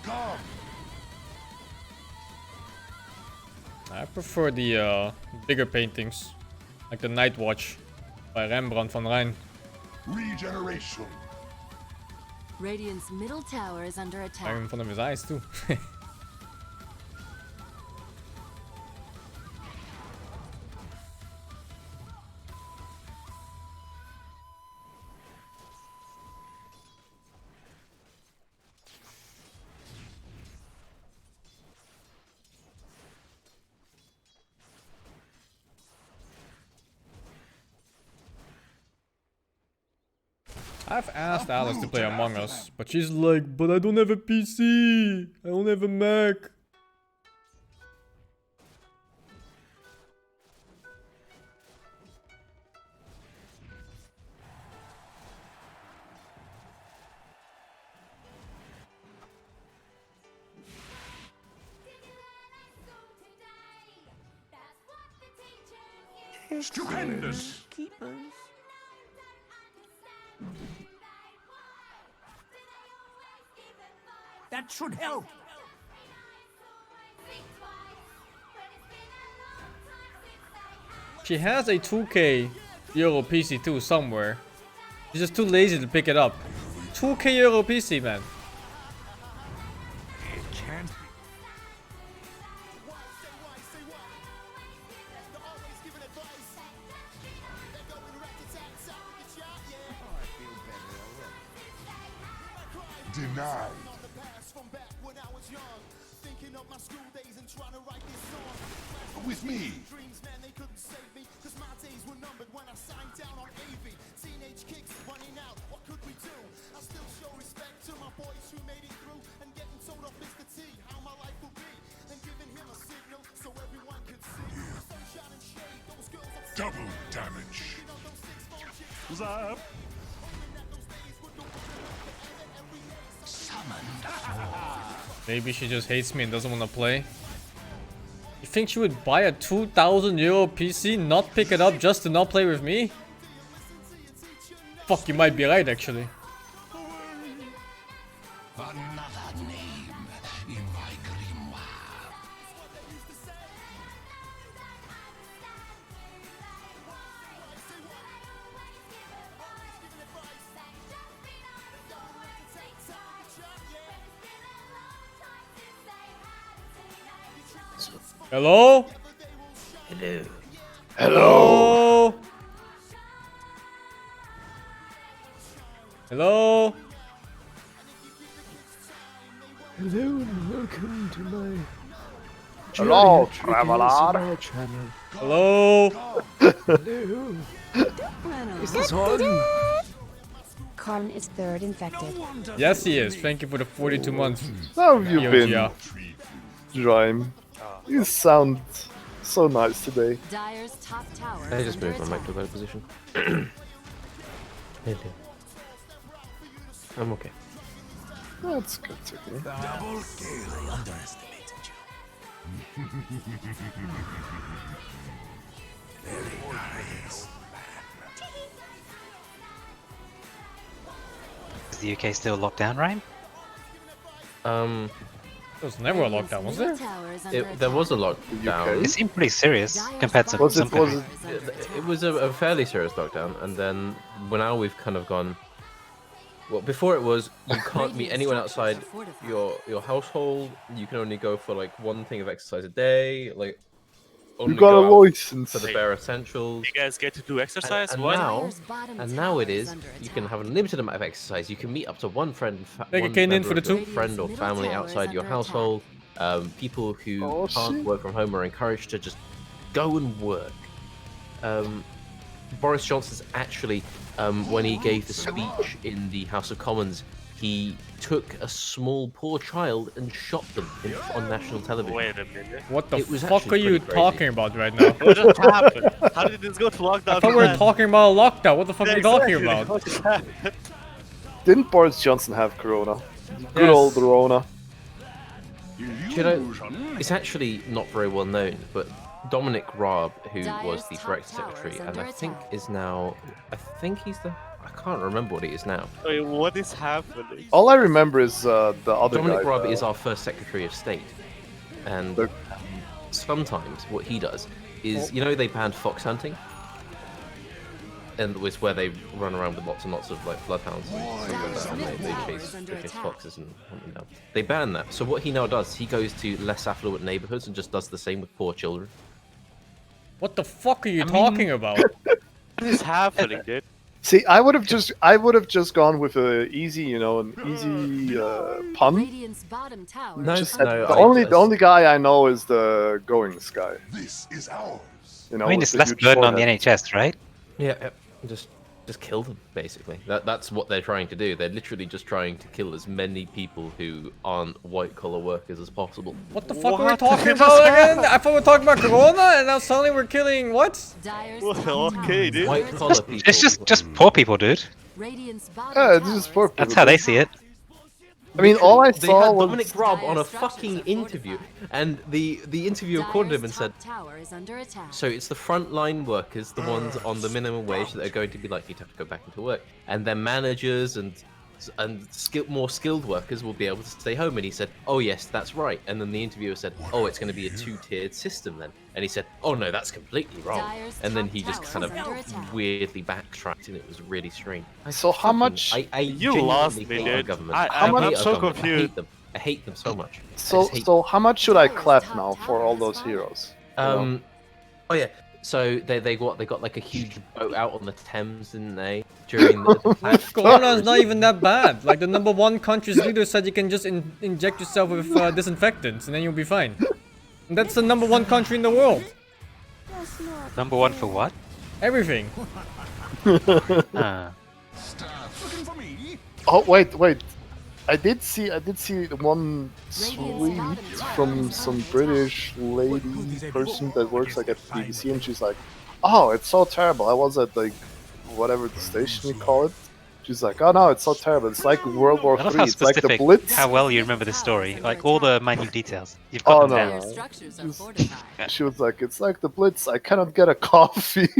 Come! I prefer the bigger paintings, like the Night Watch by Rembrandt van Rijn. Regeneration! Radiant's middle tower is under attack. Right in front of his eyes too. I've asked Alice to play Among Us, but she's like, but I don't have a PC. I don't have a Mac. Stupendous. That should help. She has a 2K Euro PC too somewhere. She's just too lazy to pick it up. 2K Euro PC, man. It can't. Denied. With me. Double damage. What's up? Maybe she just hates me and doesn't want to play. You think she would buy a 2,000 Euro PC, not pick it up just to not play with me? Fuck, you might be right actually. Another name in my grimoire. Hello? Hello. Hello? Hello? Hello and welcome to my Hello, geriatric traveler. ASMR channel. Hello? Hello. Is this on? Karn is third infected. Yes, he is. Thank you for the 42 months. How have you been, Yeah. Joim? You sound so nice today. Dyer's top tower I is just under moved my mic attack. to a better position. Hello. I'm okay. That's good to hear. Double kill. I underestimated you. Very nice. Is the UK still locked down, Ryan? There was never a lockdown, was there? There was a lockdown. It seemed pretty serious compared to Was some it? Was countries. it? It was a fairly serious lockdown, and then now we've kind of gone. Well, before it was you can't meet anyone outside your household. You can only go for like one thing of exercise a day. Like only You got a go out license. for the bare essentials. You guys get to do exercise? And what? now it is. You can have a limited amount of exercise. You can meet up to one friend, Take a one cane in member for the of your two. friend or family outside your household. People who can't work from home are encouraged to just go and work. Boris Johnson's actually, when he gave the speech in the House of Commons, he took a small poor child and shot them on national television. Wait a minute. What the It was fuck are actually you pretty talking crazy. about right now? What just happened? How did this go to lockdown? I thought we were talking about a lockdown. What the fuck are you talking about? What just happened? Didn't Boris Johnson have Corona? Good Yes. old Corona. You know, it's actually not very well known, but Dominic Raab, who was the Brexit secretary, and I think is now, he's the, I can't remember what he is now. Wait, what is happening? All I remember is the other Dominic guy. Raab is our first Secretary of State, and sometimes what he does is, you know, they banned fox hunting, and it was where they run around with lots and lots of like bloodhounds and they chase foxes and hunt them down. They ban that. So what he now does, he goes to less affluent neighborhoods and just does the same with poor children. What the fuck are you talking about? What is happening, dude? See, I would have just gone with a easy, you know, an easy pun. No, Just no, the only guy I know is the Goings guy. This is ours. You know, I mean, with it's the less huge burden on the forehead. NHS, right? Yeah, just kill them, basically. That's what they're trying to do. They're literally just trying to kill as many people who aren't white-collar workers as possible. What the fuck are we talking about again? I thought we were talking about Corona, and now suddenly we're killing what? Well, okay, dude. White-collar people. It's just poor people, dude. Yeah, this is poor people. That's how they see it. I mean, all I They saw had was Dominic Raab on a fucking interview, and the interviewer recorded him and said, so it's the frontline workers, the ones on the minimum wage that are going to be likely to have to go back into work, and their managers and more skilled workers will be able to stay home. And he said, oh yes, that's right. And then the interviewer said, oh, it's going to be a two-tiered system then. And he said, oh no, that's completely wrong. And then he just kind of weirdly backtracked, and it was really strange. So how much? You lost me, hate our dude. government. I'm hate our so government. confused. I hate them so much. So how much should I clap now for all those heroes? Oh yeah. So they got like a huge boat out on the Thames, didn't they? During the Corona's not even that bad. Like the #1 country's leader said, you can just inject yourself with disinfectants and then you'll be fine. And that's the #1 country in the world. Number one for what? Everything. Oh wait. I did see one tweet from some British lady person that works like at BBC, and she's like, "Oh, it's so terrible. I was at like whatever the station you call it." She's like, "Oh no, it's so terrible. It's like World War I love III. how It's like the specific, Blitz." how well you remember the story, like all the minute details. You've got Oh them no, down. no. She was like, "It's like the Blitz. I cannot get a coffee."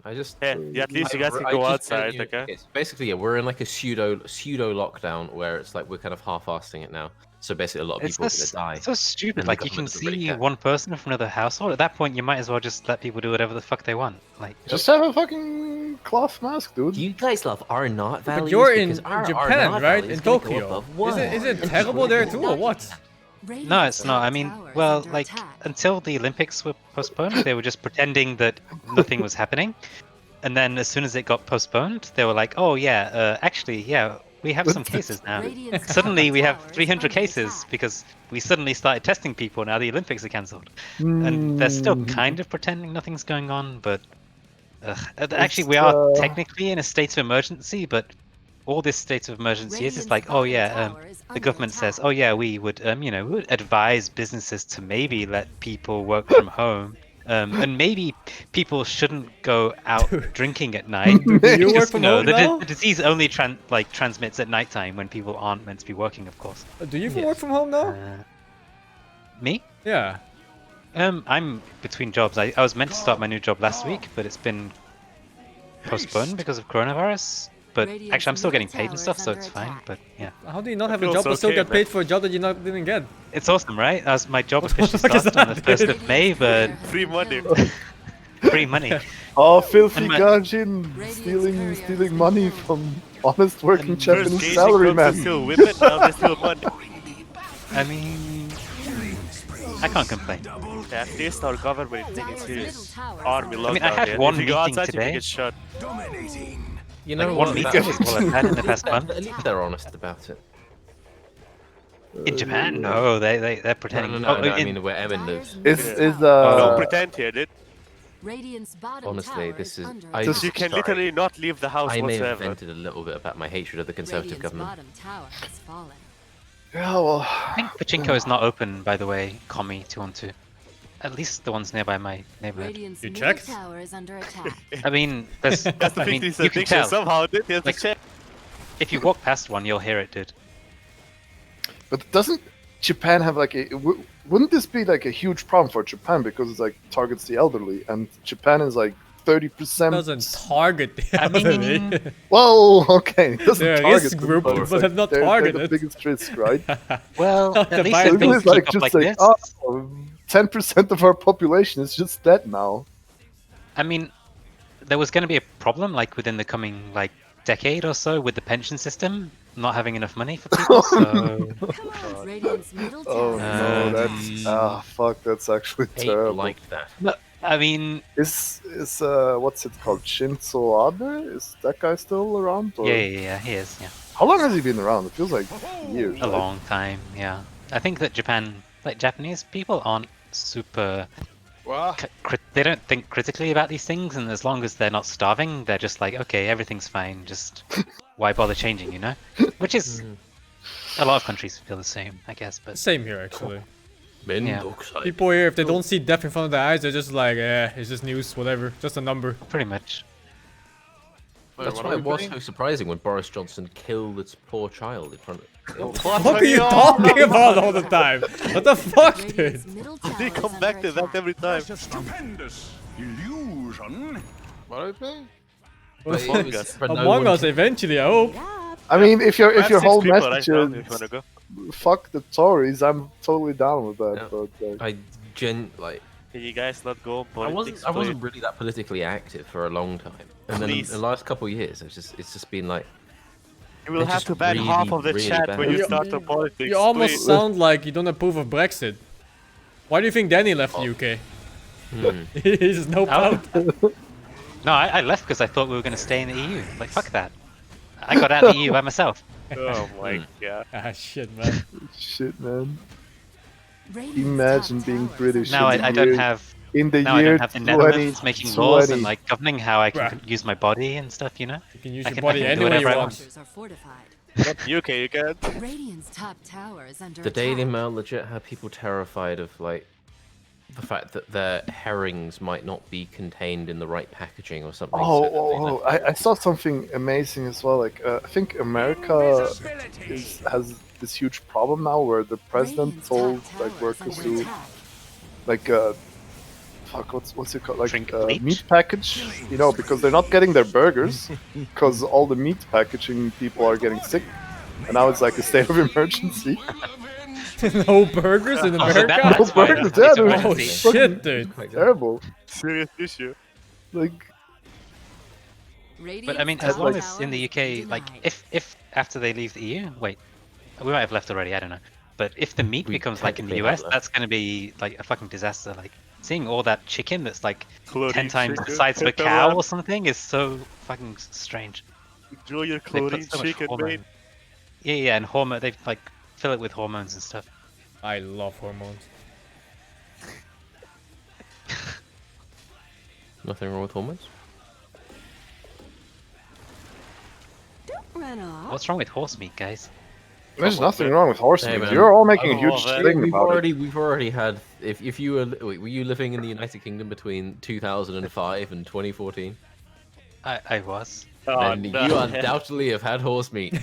I just Yeah, at least you guys can go outside, okay? It's basically, yeah, we're in like a pseudo lockdown where it's like we're kind of half-assing it now. So basically, a lot of It's people are just gonna die. so stupid. and the Like you can government doesn't really see care. one person from another household. At that point, you might as well just let people do whatever the fuck they want. Like Just have a fucking cloth mask, dude. Do you guys love R not values? But you're in Because our Japan, R0 right? value In is gonna go Tokyo. above one. Is it terrible there too, or what? no, it's not. I mean, well, like until the Olympics were postponed, they were just pretending that nothing was happening. And then as soon as it got postponed, they were like, "Oh yeah, actually, yeah, we have some cases now." Suddenly we have 300 cases because we suddenly started testing people. Now the Olympics are cancelled, and they're still kind of pretending nothing's going on. But actually, we are technically in a state of emergency. But all this state of emergency is like, oh yeah, the government says, oh yeah, we would, we would advise businesses to maybe let people work from home. And maybe people shouldn't go out drinking at night. Do you because, work from home now? the disease only transmits at nighttime when people aren't meant to be working, of course. Do you work from home now? Me? Yeah. I'm between jobs. I was meant to start my new job last week, but it's been postponed because of coronavirus. But actually, I'm still getting paid and stuff, so it's fine. But yeah. How do you not have a feels job but still okay, get man. paid for a job that you didn't get? It's awesome, right? As my job What the officially fuck is started on the that, 1st dude? of May, but Free money. free money. Oh, filthy And my- Gajin stealing money from honest working First Japanese Gaijin salary clubs are men. still women, now they steal money. I mean, I can't complain. Yeah, at least our government is taking serious. Army lockdown. I mean, I had yeah. one If you go meeting outside, you today. can get shot. You know Like, what? one meeting is all I've had in the past month. At least they're honest about it. In Japan, no, they're No, pretending. no, Oh, no, I in- mean where Emin lives. Don't pretend here, dude. Radiant's bottom Honestly, tower this is. under I, Because you can sorry. literally not leave the house I may have whatsoever. vented a little bit about my hatred of the Conservative Radiant's government. bottom tower has fallen. Yeah, well. I think Pachinko is not open, by the way, Komi 212. At least the ones nearby my neighborhood. Radiant's You middle checked? tower is under attack. I mean, there's. That's the I mean, 50 you can addiction tell. somehow, dude. He has Like, to check. If you walk past one, you'll hear it, dude. But doesn't Japan have like a? Wouldn't this be like a huge problem for Japan because it's like targets the elderly, and Japan is like 30%. Doesn't target the I elderly. mean- Well, okay, it doesn't They're a target risk them, group, it's but like not they're the targeted. biggest risk, right? Well, Not at the least virus. if Isn't things it like keep up just like like, this. oh, 10% of our population is just dead now? I mean, there was going to be a problem like within the coming like decade or so with the pension system not having enough money for people. So Radiant's middle Oh tower no, that's fuck, that's actually Hate terrible. like that. no, I mean, Is what's it called? Shinzo Abe? Is that guy still around? Or... yeah, he is. Yeah, How long has he been around? It feels like years. a right? long time. Yeah, I think that Japanese people aren't super. They don't think critically about these things, and as long as they're not starving, they're just like, okay, everything's fine. Just why bother changing, you know? Which is a lot of countries feel the same, I guess. But Same here, actually. Yeah. People here, if they don't see death in front of their eyes, they're just like, it's just news, whatever, just a number. Pretty much. That's why it was so surprising when Boris Johnson killed its poor child in front of. What are you talking about all the time? What the fuck, dude? They come back to that every time. Stupendous illusion. What I think? Among Us. Among Us, eventually, I hope. I mean, if your That's whole 6 people message right now, is if you wanna go. fuck the Tories, I'm totally down with that. Yeah. But Can you guys not go on I politics? wasn't really that politically active for a long time, and then in Please. the last couple of years, it's just been like. You will it's have just to ban really, half of the really chat bad. when you start the politics. You almost please. sound like you don't approve of Brexit. Why do you think Danny left the UK? He's no proud. No, I left because I thought we were going to stay in the EU. Like, fuck that. I got out of the EU by myself. Oh my god. Ah, shit, man. shit, man. Imagine being British. Now in the I don't year- have. in the Now I year don't have the Netherlands 2020. making laws and like governing how I can use my body and stuff. You know. You can use I your can- body I can do any way you whatever I want. Structures are fortified. Not UK, you can't. Radiant's top tower is under The attack. Daily Mail legit had people terrified of like the fact that their herrings might not be contained in the right packaging or something. so that they left I saw something amazing as well. Like, I think America has this huge problem now where the president told like workers to like fuck, what's it called, like meat package, you know, because they're not getting their burgers because all the meat packaging people are getting sick, and now it's like a state of emergency. No burgers in America? No burgers, yeah, dude. Oh It's shit, dude. fucking terrible. Serious issue. Like, But I mean, as long as in the UK, like, if after they leave the EU, wait, we might have left already. I don't know. But if the meat We becomes like in the technically have US, left. that's going to be like a fucking disaster. Like seeing all that chicken that's like Chlorine 10 times the chicken, size of a pepper cow one. or something is so fucking strange. Enjoy your They put chlorine so much chicken, hormone. mate. Yeah, and hormone. They like fill it with hormones and stuff. I love hormones. Nothing wrong with hormones. Don't run off. What's wrong with horse meat, guys? there's nothing wrong with horse Hey, meat. man. You're all making a I huge love it. thing We've about it. already had. If you were were you living in the United Kingdom between 2005 and 2014? I was. Then you undoubtedly have had horse meat.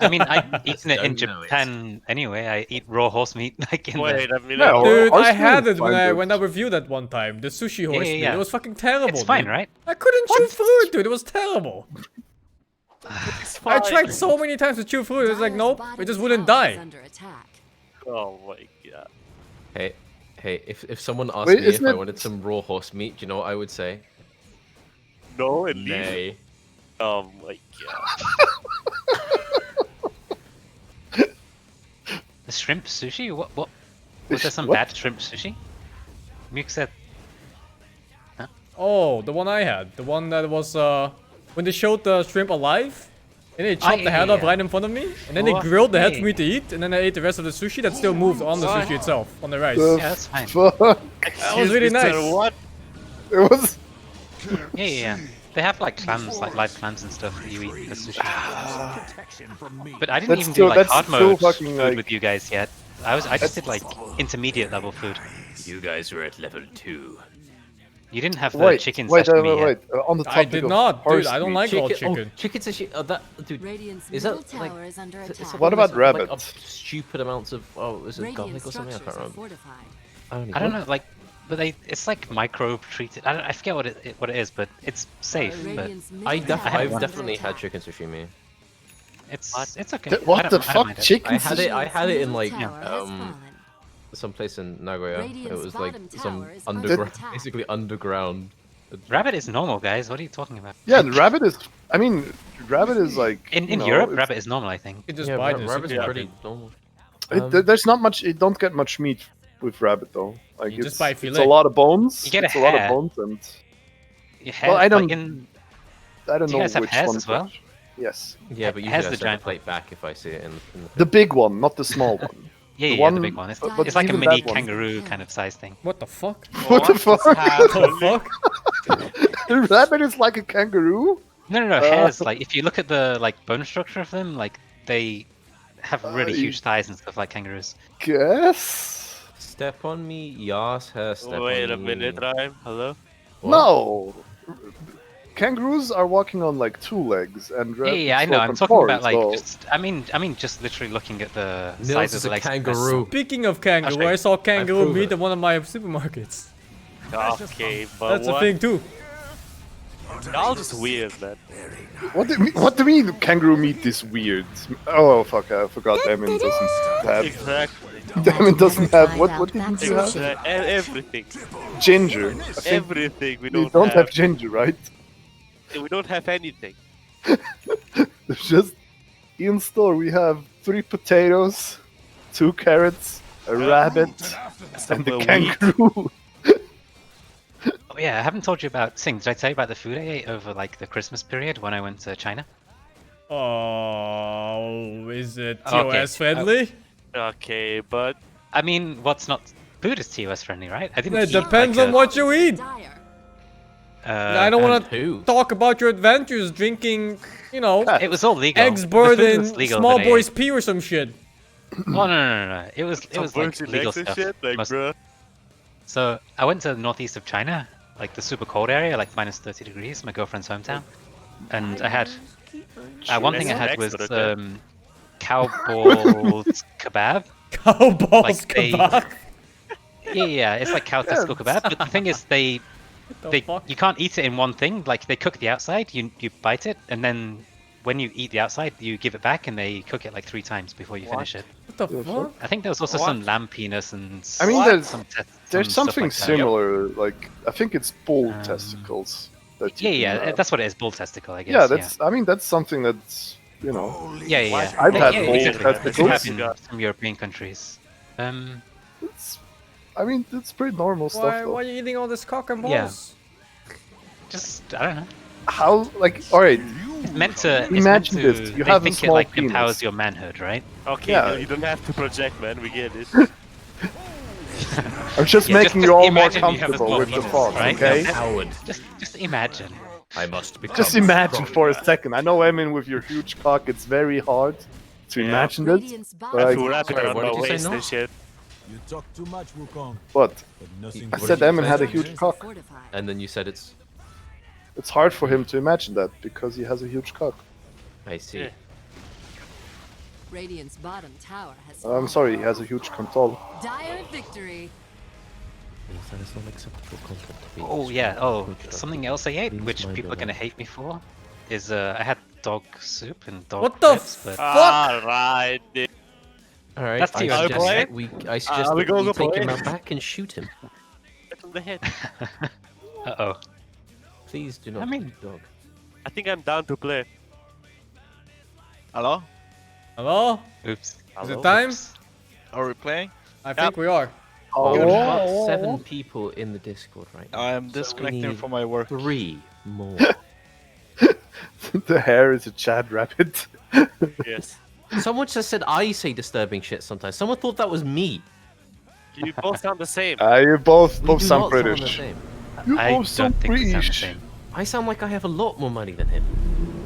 I mean, I've eaten it in Don't know it. Japan anyway. I eat raw horse meat like in Wait the... a minute. Yeah, Dude, horse I meat had is it when fine, I dude. when I reviewed that one time. The sushi horse meat. yeah. It was fucking terrible. It's fine, dude. right? I couldn't chew through it, dude. It was terrible. I tried so many times to chew through it. It's like, nope, it just wouldn't die. Oh my god. Hey, if someone asked Wait, me if isn't I it- wanted some raw horse meat, do you know what I would say? No, and Nay. Oh my god. The shrimp sushi? What? Was there some What? bad shrimp sushi? Mick said. Oh, the one I had. The one that was, when they showed the shrimp alive, and they chopped the head off right in front of me, and then they grilled the head for me to eat, and then I ate the rest of the sushi that still moved on the sushi itself, on the rice. The Yeah, that's fine. fuck? That was really nice. What? It was. Yeah. They have like clams, like live clams and stuff that you eat as sushi. But I didn't That's even still- do like that's hard still mode fucking, food like- with you guys yet. I just did like intermediate level food. You guys were at level 2. You didn't have the Wait, chicken wait, sashimi wait. yet. On the I topic did of not, dude. horse I don't meat, like raw Chicken, chicken. chicken sushi. That dude. Radiant's Is middle that like? tower is under is attack. that What about like, like, rabbit? stupid amounts of is it Radiant garlic or something? I can't structures are remember. fortified. I don't know, like, but it's like microbe treated. I forget what it is, but it's safe. But Radiant's middle I've tower is under definitely had attack. chicken sashimi. it's okay. What I the don't fuck? mind it. Chicken I had it in like Tower has fallen. someplace in Nagoya. It Radiant's was like bottom some tower is under underground, attack. basically underground. Rabbit is normal, guys. What are you talking about? Yeah, the rabbit is. I mean, rabbit is like. In you know, Europe, it's- rabbit is normal, I think. You just Yeah, buy it in the rabbit's supermarket. pretty normal. There's not much. You don't get much meat with rabbit though. Like You it's, just buy it's filet. a lot of bones. You get a it's a lot of hair. bones and. Your Well, I hair, don't. like in, I don't do know you guys have which hairs one. as well? Yes. Yeah, but usually has I the set giant the plate back if I see it in the The big one, not the small one. Yeah, The the one- big one. It's, but it's like a even mini that one- kangaroo kind of size thing. What the fuck? What the fuck? What the fuck? The rabbit is like a kangaroo. No, hairs. Like if you look at the like bone structure of them, like they have really huge thighs and stuff like kangaroos. Guess. Step on me, yas, hair. Step Wait on a minute, me. Rhyme. Hello? What? No. Kangaroos are walking on like 2 legs, and Yeah, I know. I'm rabbits talking walk on about like 4, just. I mean, just literally looking at the Nils size of is the a legs. kangaroo. Speaking of kangaroo, Hashtag- I saw kangaroo prove meat it. in one of my supermarkets. Okay, but That's what? a thing too. Y'all just weird, man. What do you mean kangaroo meat is weird? Oh fuck! I forgot. Damon doesn't have. Exactly. Damon doesn't have. What did you have? Everything. Ginger. I think Everything we you don't, don't have ginger, right? We don't have anything. There's just in store we have 3 potatoes, 2 carrots, a rabbit, and a wheat. kangaroo. Oh yeah, I haven't told you about Sing. Did I tell you about the food I ate over like the Christmas period when I went to China? Oh, is it Okay, TOS friendly? Okay, but I mean, what's not food is TOS friendly, right? I didn't. It eat, depends like, on what you eat. I don't want who? to talk about your adventures drinking, you know, It was all legal. eggs The bird food in was legal small that I boy's ate. pee or some shit. Oh no! It was like virgin legal eggs and stuff. shit, like, most- bruh. So I went to the northeast of China, like the super cold area, like minus 30 degrees, my girlfriend's hometown, and I had one thing I had was cow balls kebab. Cow balls Like they- kebab. Yeah, it's like cow testicle kebab. But the thing is, you can't eat it in one thing. Like they cook the outside, you bite it, and then when you eat the outside, you give it back, and they cook it like 3 times before you finish it. What the fuck? I think there was also some lamb penis and. I mean, there's some there's stuff something like that. similar. Like I think it's bull testicles. That you Yeah, can have. that's what it is. Bull testicle, I guess. Yeah, that's. I mean, that's something that's you know. Yeah. I've had yeah, bull exactly. testicles. You have in some European countries. I mean, it's pretty normal stuff. Why Though. are you eating all this cock and balls? Yeah. Just I don't know. How like all right? It's meant to. Imagine it's meant to, this, you they have a think small it like penis. empowers your manhood, right? Okay, Yeah. no, you don't have to project, man. We get it. I'm just Yeah, making you all more imagine you have a comfortable small with the penis, thought, right? okay? Howard. Just imagine. I must become. Just imagine strong. for a second. I know, Emin, with your huge cock, it's very hard to imagine it. Radiant's But I like, have to wrap it Sorry, around what my did you say, waist no? and shit. You talk too much, Wukong. what? But nothing I but said you Emin had a say. huge cock. fortified. And then you said it's. It's hard for him to imagine that because he has a huge cock. I see. Yeah. Radiant's bottom tower has I'm sorry, he has a huge control. dire victory. That is not acceptable content to be Oh yeah. Oh, constructed. something else I ate, Please which mind people your are gonna language. hate me for, is I had dog soup and dog What the bits, but Alright, dude. Alright, That's I the suggest play? that I suggest we that go we take play? him out back and shoot him. Hit on the head. uh-oh. Please do not I mean- shoot the dog. I think I'm down to play. Hello? Hello? Oops. Is Hello? it time? Are we playing? I think we are. Oh, we've got Oh. 7 people in the Discord right now. I am So we disconnecting need from my work. 3 more. The hair is a Chad rabbit. Yes. Someone just said I say disturbing shit sometimes. Someone thought that was me. You both sound the same. You both We do sound not sound the British. same. You I both don't sound think we sound the British. same. I sound like I have a lot more money than him.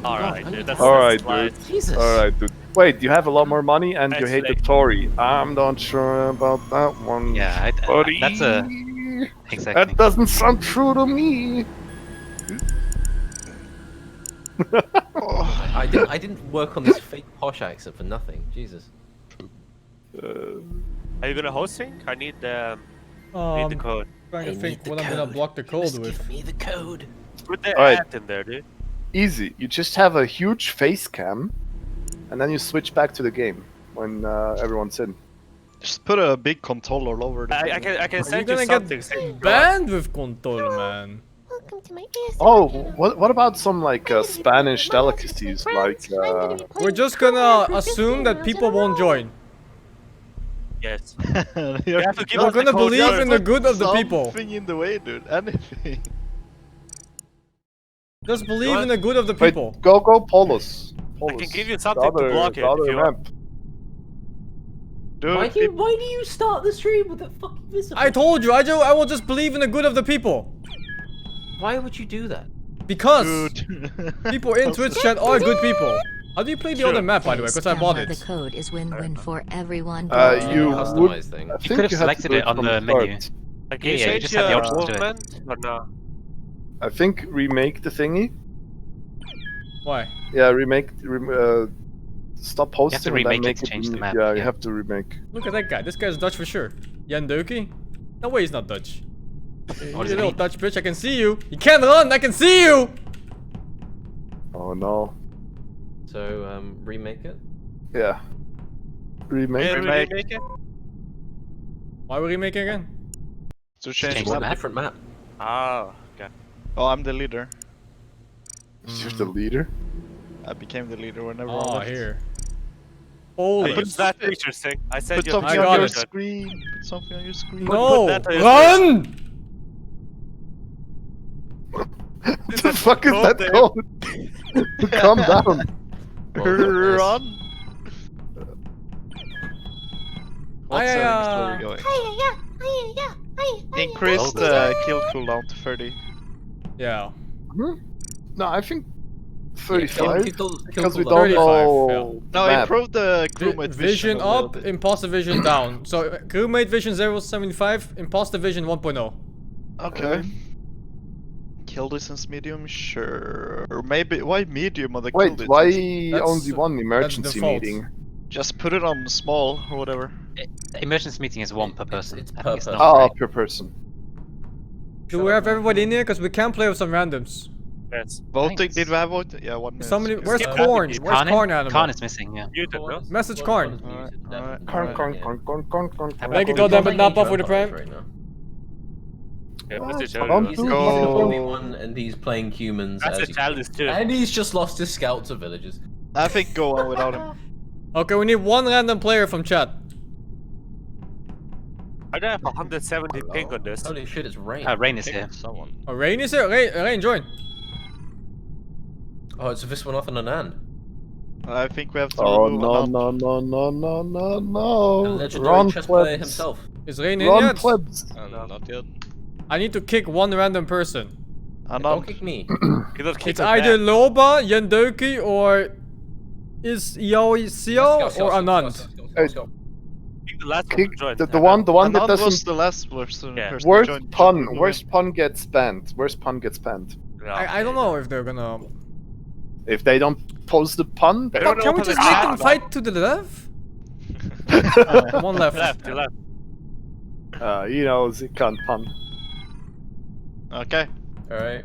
Alright, God, dude. That's Alright, fine. dude. Jesus. Alright, dude. Wait, you have a lot more money and you hate the Actually- Tory. I'm not sure about that one. Yeah, buddy. that's a... Exactly. That doesn't sound true to me. I didn't work on this fake posh accent for nothing. Jesus. Are you gonna host sync? I need the code. Trying to I think need the what I'm gonna code. block the code Just with. give me the code. Put the Alright. ad in there, dude. Easy. You just have a huge face cam, and then you switch back to the game when everyone's in. Just put a big controller over the I can Are you send you gonna something. get saying- banned with control, man? Welcome to my ASMR Oh, channel. what about some like Spanish delicacies like? We're just gonna assume that people won't join. Yes. You have to give We're us the gonna code believe first. in the good of the people. Something in the way, dude. Anything. Just believe in the good of the Wait, people. go Polos. I can give you something to block it the if other you want. ramp. Dude, Why do you start the stream with that fucking visible? I told you, I will just believe in the good of the people. Why would you do that? Because dude. people in Twitch chat are good people. How do you play the other map, by the way? Because I bought The it. code is win-win for everyone. You Customize would. thing. I You think could have you selected to do it on from the menu. start. Like, can Yeah, you you change just have the your option to do it. movement or no? I think remake the thingy. Why? Yeah, remake. Stop posting. to and then remake it make to change the unique. map, Yeah, you yeah. have to remake. Look at that guy. This guy's Dutch for sure. Jan Deukie? No way he's not Dutch. You does it little mean? Dutch bitch, I can see you. You can't run, I can see you! Oh no. So remake it. Yeah. Remake. Yeah, Remake. remake it? Why are we remaking again? To change Change the the map. map. Different map. Oh, okay. Oh, I'm the leader. You're the leader. I became the leader whenever I Oh, left. here. I Holy. put that picture thing. I sent Put you something I on got your it. screen. Put something on your screen. No! that on your Run! What the fuck is code that there. code? Calm down. Run. What's Aye, the aye, story aye. going? Hiya, hiya, hiya, hiya. Increase the kill cooldown to 30. Yeah. No, I think Yeah, 35 kill because we cooldown. don't 35, know. No, the map. improve the crewmate Vision a little up, bit. imposter vision down. So crewmate vision 0.75, imposter vision 1.0. Okay. Kill distance medium, sure. Or maybe why medium on the kill Wait, distance? why That's- only one emergency default. meeting? Just put it on small or whatever. Emergency meeting is one per person. it's I per think it's person. not Oh, right. per person. Do we have everybody in here? Because we can play with some randoms. Yes. Voting, Thanks. did we have voting? Yeah, 1 minute. Somebody, Okay. where's Skip Corn? that. Where's Corn animal? Khan is missing, yeah. Muted, no? Message Corn. Alright. Thank you, Goddammit, Napa, for the prime. Right now. Yeah, What? message Don't everyone. He's do the Go. only one, and he's playing humans. That's as a you- childish too. And he's just lost his scout to villagers. I think go on without him. Okay, we need one random player from chat. I don't have 170 ping on this. Holy shit, it's rain. Rain is here. Someone. Oh, Rain is here? Rain, join. Oh, it's this one off and an and. I think we have to Oh move no on. no no no no no A no! legendary Run chess player plebs! himself. Is Rain in Run yet? plebs! Not yet. I need to kick one random person. Don't Anand. kick me. You don't keep It's it either back. Loba, Yendeuki, or is Yao Xiao or Anand. Kick the last one Kick to join. the one that Anand was doesn't. the last person. Yeah. person Worst joined. pun. Worst pun gets banned. Worst pun gets banned. I don't know if they're gonna. If they don't post the pun, They they're don't Can we open just the make chat, them though. fight to the left? One left. Left, you left. you know, they can't pun. Okay. Alright.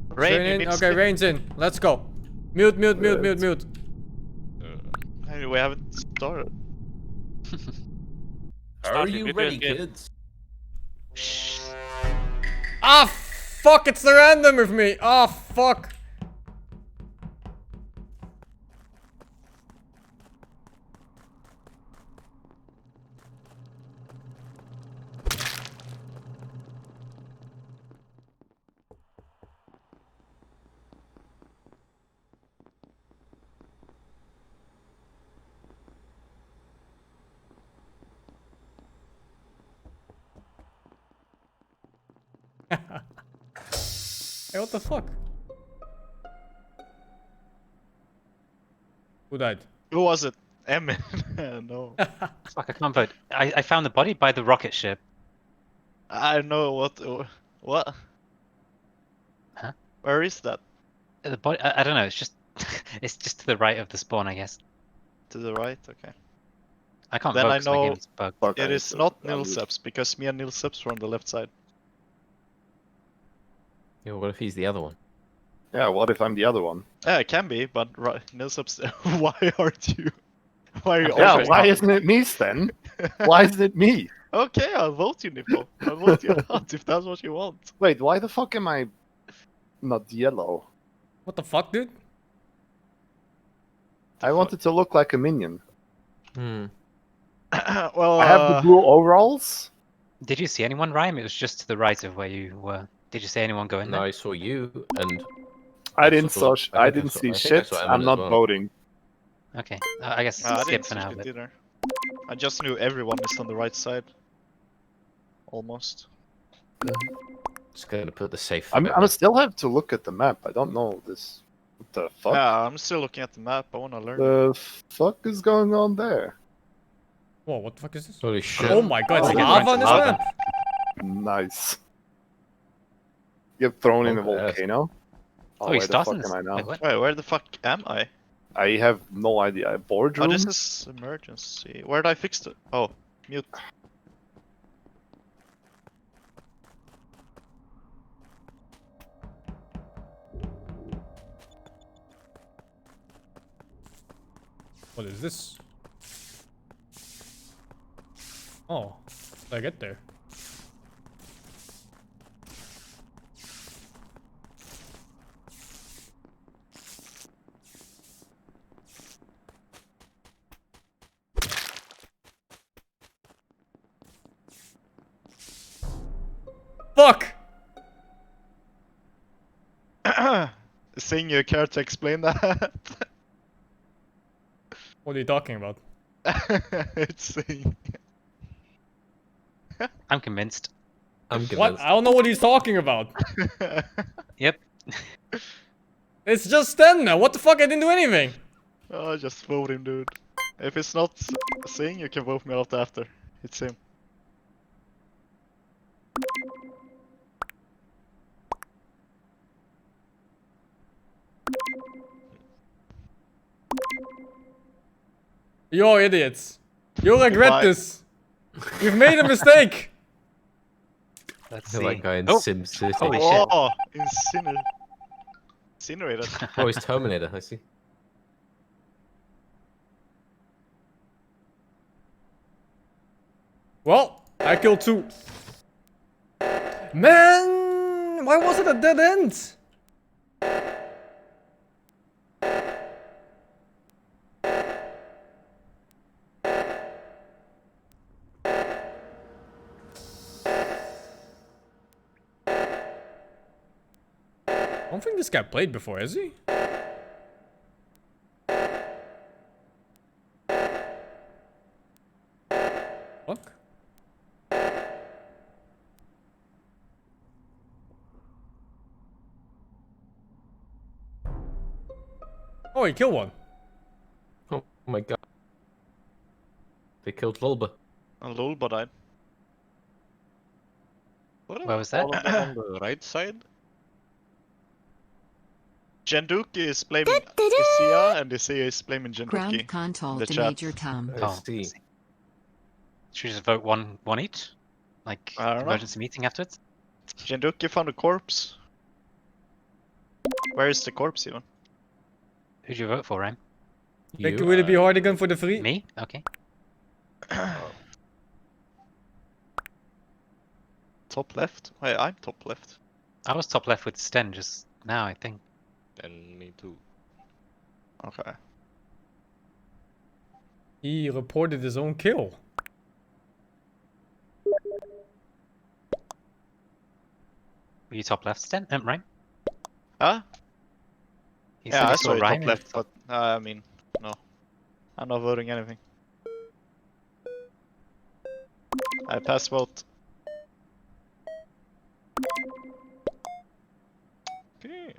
Rain, Rain you in. need to Okay, skip. Rain's in. Let's go. Mute, mute, mute, mute, mute. Hey, we haven't started. Are you ready, kids? Ah, fuck, it's the random with me. Ah, fuck. Hey, what the fuck? Who died? Who was it? Emin? No. Fuck, I can't vote. I found the body by the rocket ship. I know what. What? Huh? Where is that? The body. I don't know. It's just. It's just to the right of the spawn, I guess. To the right. Okay. I can't Then vote I 'cause my know game's bugged. it is not Nilseps because me and Nilseps were on the left side. Yeah, what if he's the other one? Yeah, what if I'm the other one? Yeah, it can be, but right, Nilseps. Why aren't you? Why are you? Yeah, always why not? isn't it me, Sten? Why isn't it me? Okay, I'll vote you, Nippo. I'll vote you out if that's what you want. Wait, why the fuck am I not yellow? What the fuck, dude? I wanted to look like a minion. Hmm. Well, I have the blue overalls. Did you see anyone, Rhyme? It was just to the right of where you were. Did you see anyone go in No, there? I saw you, and I didn't saw- saw. I I think I didn't saw- see I think I shit. saw Emin I'm as not well. voting. Okay, I guess I skip didn't for see now. shit But... either. I just knew everyone is on the right side. Almost. Just gonna put the safe. I still have to look at the map. I don't know this. What the fuck? Yeah, I'm still looking at the map. I wanna learn. The fuck is going on there? Whoa, what the fuck is this? Holy shit. Oh my god, Oh, it's you're lava going on to this lava. map? Nice. Get thrown in a Okay. volcano. Oh, where you the started. fuck am I now? Wait, what? Wait, where the fuck am I? I have no idea. Oh, Boardroom? this is emergency. Where did I fix it? Oh, mute. What is this? Oh, did I get there? Fuck! Sing, you care to explain that? What are you talking about? It's Sing. I'm convinced. I'm What? convinced. I don't know what he's talking about. Yep. It's just Sten now. What the fuck? I didn't do anything. Oh, just vote him, dude. If it's not Sing, you can vote me out after. It's him. You're idiots. You'll regret Why? this. You've made a mistake. Let's I feel see. like guy in Oh, Sim City. holy shit. Oh, incinerated. Oh, he's Terminator. I see. Well, I killed 2. Man, why was it a dead end? I don't think this guy played before, has he? Fuck. Oh, he killed one. Oh my god. They killed Lulba. And Lulba died. Where was that? All of them on the right side? Jenduki is blaming Isia, and Isia is blaming Jenduki. Ground control in the to chat. Major Tom. Oh, see. Should we just vote one each? Like I don't know. emergency meeting afterwards? Jenduki found a corpse. Where is the corpse even? Who'd you vote for, Ryan? Think it would be hard again for the free? Me? Okay. Top left? Wait, I'm top left. I was top left with Sten just now, I think. And me too. Okay. He reported his own kill. Were you top left, Sten? Ryan? Huh? He Yeah, said I he saw you Ryan top left, but I mean, no. I'm not voting anything. I pass vote. Okay.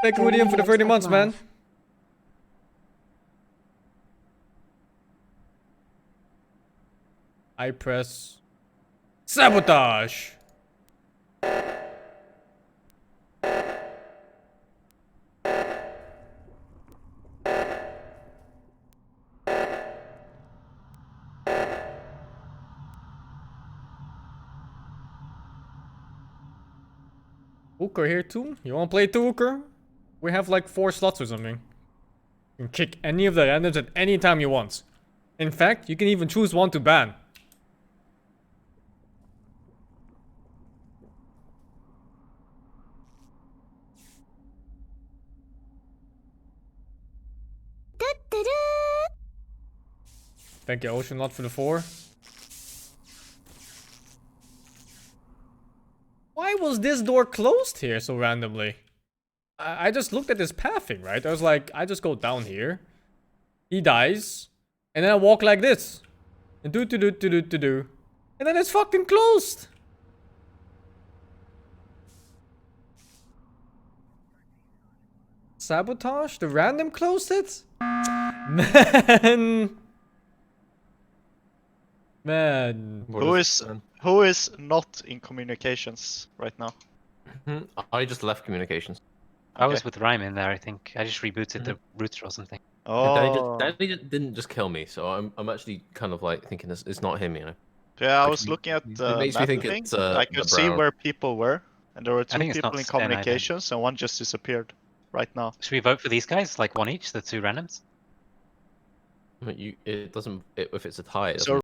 Thank you, William, for the 30 months, man. I press sabotage. Hooker here too? You wanna play 2 Hooker? We have like 4 slots or something. You can kick any of the randoms at any time you want. In fact, you can even choose one to ban. Thank you, Ocean Lot, for the 4. Why was this door closed here so randomly? I just looked at this pathing, right? I was like, I just go down here. He dies. And then I walk like this. And do. And then it's fucking closed. Sabotage? The random closed it? Man. Man. Who is not in communications right now? I just left communications. I was with Ryan in there, I think. I just rebooted the router or something. Oh. Danny didn't just kill me, so I'm actually kind of like thinking it's not him, you know. Yeah, I was looking at the it makes me think thing. it's I could see Brown. where people were, and there were I 2 think it's people not in Sten either. communications, and one just disappeared right now. Should we vote for these guys? Like one each, the 2 randoms? It doesn't. If it's a tie, it So doesn't